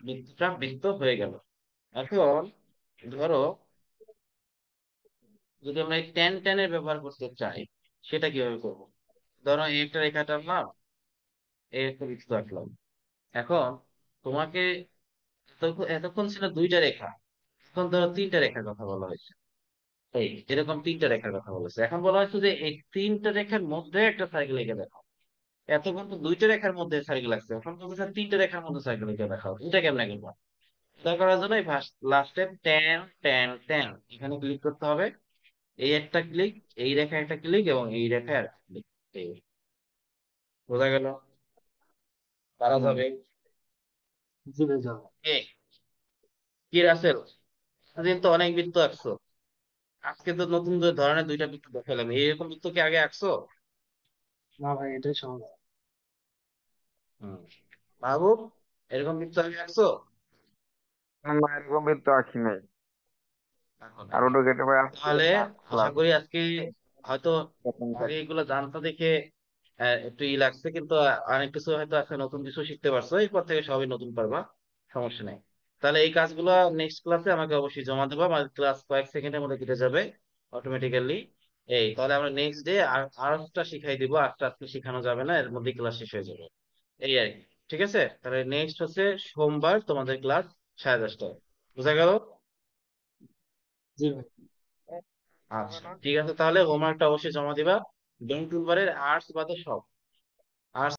S1: বৃত্তটা বৃত্ত হয়ে গেল। এখন ধরো যদি আমরা এই টেন টেনের ব্যবহার করতে চাই, সেটা কিভাবে করবো? ধরো এই একটা রেখা টানলাম, এই একটা বৃত্ত আঁকলাম। এখন তোমাকে এতক্ষণ ছিল দুইটা রেখা, এখন ধরো তিনটা রেখার কথা বলা হয়েছে। এই এরকম তিনটা রেখার কথা বলেছে, এখন বলা হচ্ছে যে এই তিনটা রেখার মধ্যে একটা সার্কেল এঁকে দেখাও। এতক্ষণ তো দুইটা রেখার মধ্যে সার্কেল লাগছে, এখন তো বলছে তিনটা রেখার মধ্যে সার্কেল এঁকে দেখাও। এটা কেমনে করবো? এটা করার জন্য এই লাস্টে টেন টেন টেন এখানে ক্লিক করতে হবে। এই একটা ক্লিক, এই রেখা একটা ক্লিক, এবং এই রেখা একটা ক্লিক। এই, বোঝা গেল? পারা
S2: হুম।
S1: যাবে?
S3: জি ভাই যাবে।
S1: কে, কি রাসেল, দিন তো অনেক বৃত্ত আঁকছো, আজকে তো নতুন ধরনের দুইটা বৃত্ত দেখালাম। এইরকম বৃত্ত কি আগে আঁকছো?
S3: না ভাই, এটাই সহজ।
S1: হুম, মাহবুব, এরকম বৃত্ত আগে আঁকছো?
S2: না, এরকম তো আঁকি নাই।
S1: আঁকো
S2: আর
S1: নাই।
S2: ওটা কেটে ভাই আসছে
S1: তাহলে আশা
S2: ক্লাস।
S1: করি আজকে হয়তো আগে এগুলো জানতা দেখে একটু ই লাগছে, কিন্তু অনেক কিছু হয়তো আজকে নতুন কিছু শিখতে পারছো, এরপর থেকে সবই নতুন পারবা, সমস্যা নেই। তাহলে এই কাজগুলো নেক্সট ক্লাসে আমাকে অবশ্যই জমা দেবো, আমার ক্লাস কয়েক সেকেন্ডের মধ্যে কেটে যাবে অটোমেটিক্যালি। এই তাহলে আমরা নেক্সট ডে আর্টসটা শিখাই দিব, আর্টটা আজকে শেখানো যাবে না, এর মধ্যে ক্লাস শেষ হয়ে যাবে। এই আর কি। ঠিক আছে, তাহলে নেক্সট হচ্ছে সোমবার তোমাদের ক্লাস 10:30টায়। বুঝা গেল?
S3: জি ভাই।
S1: আচ্ছা ঠিক আছে, তাহলে হোমওয়ার্কটা অবশ্যই জমা দিবা। ডোন্ট টুলবারের আর্টস বাদে সব। আর্টস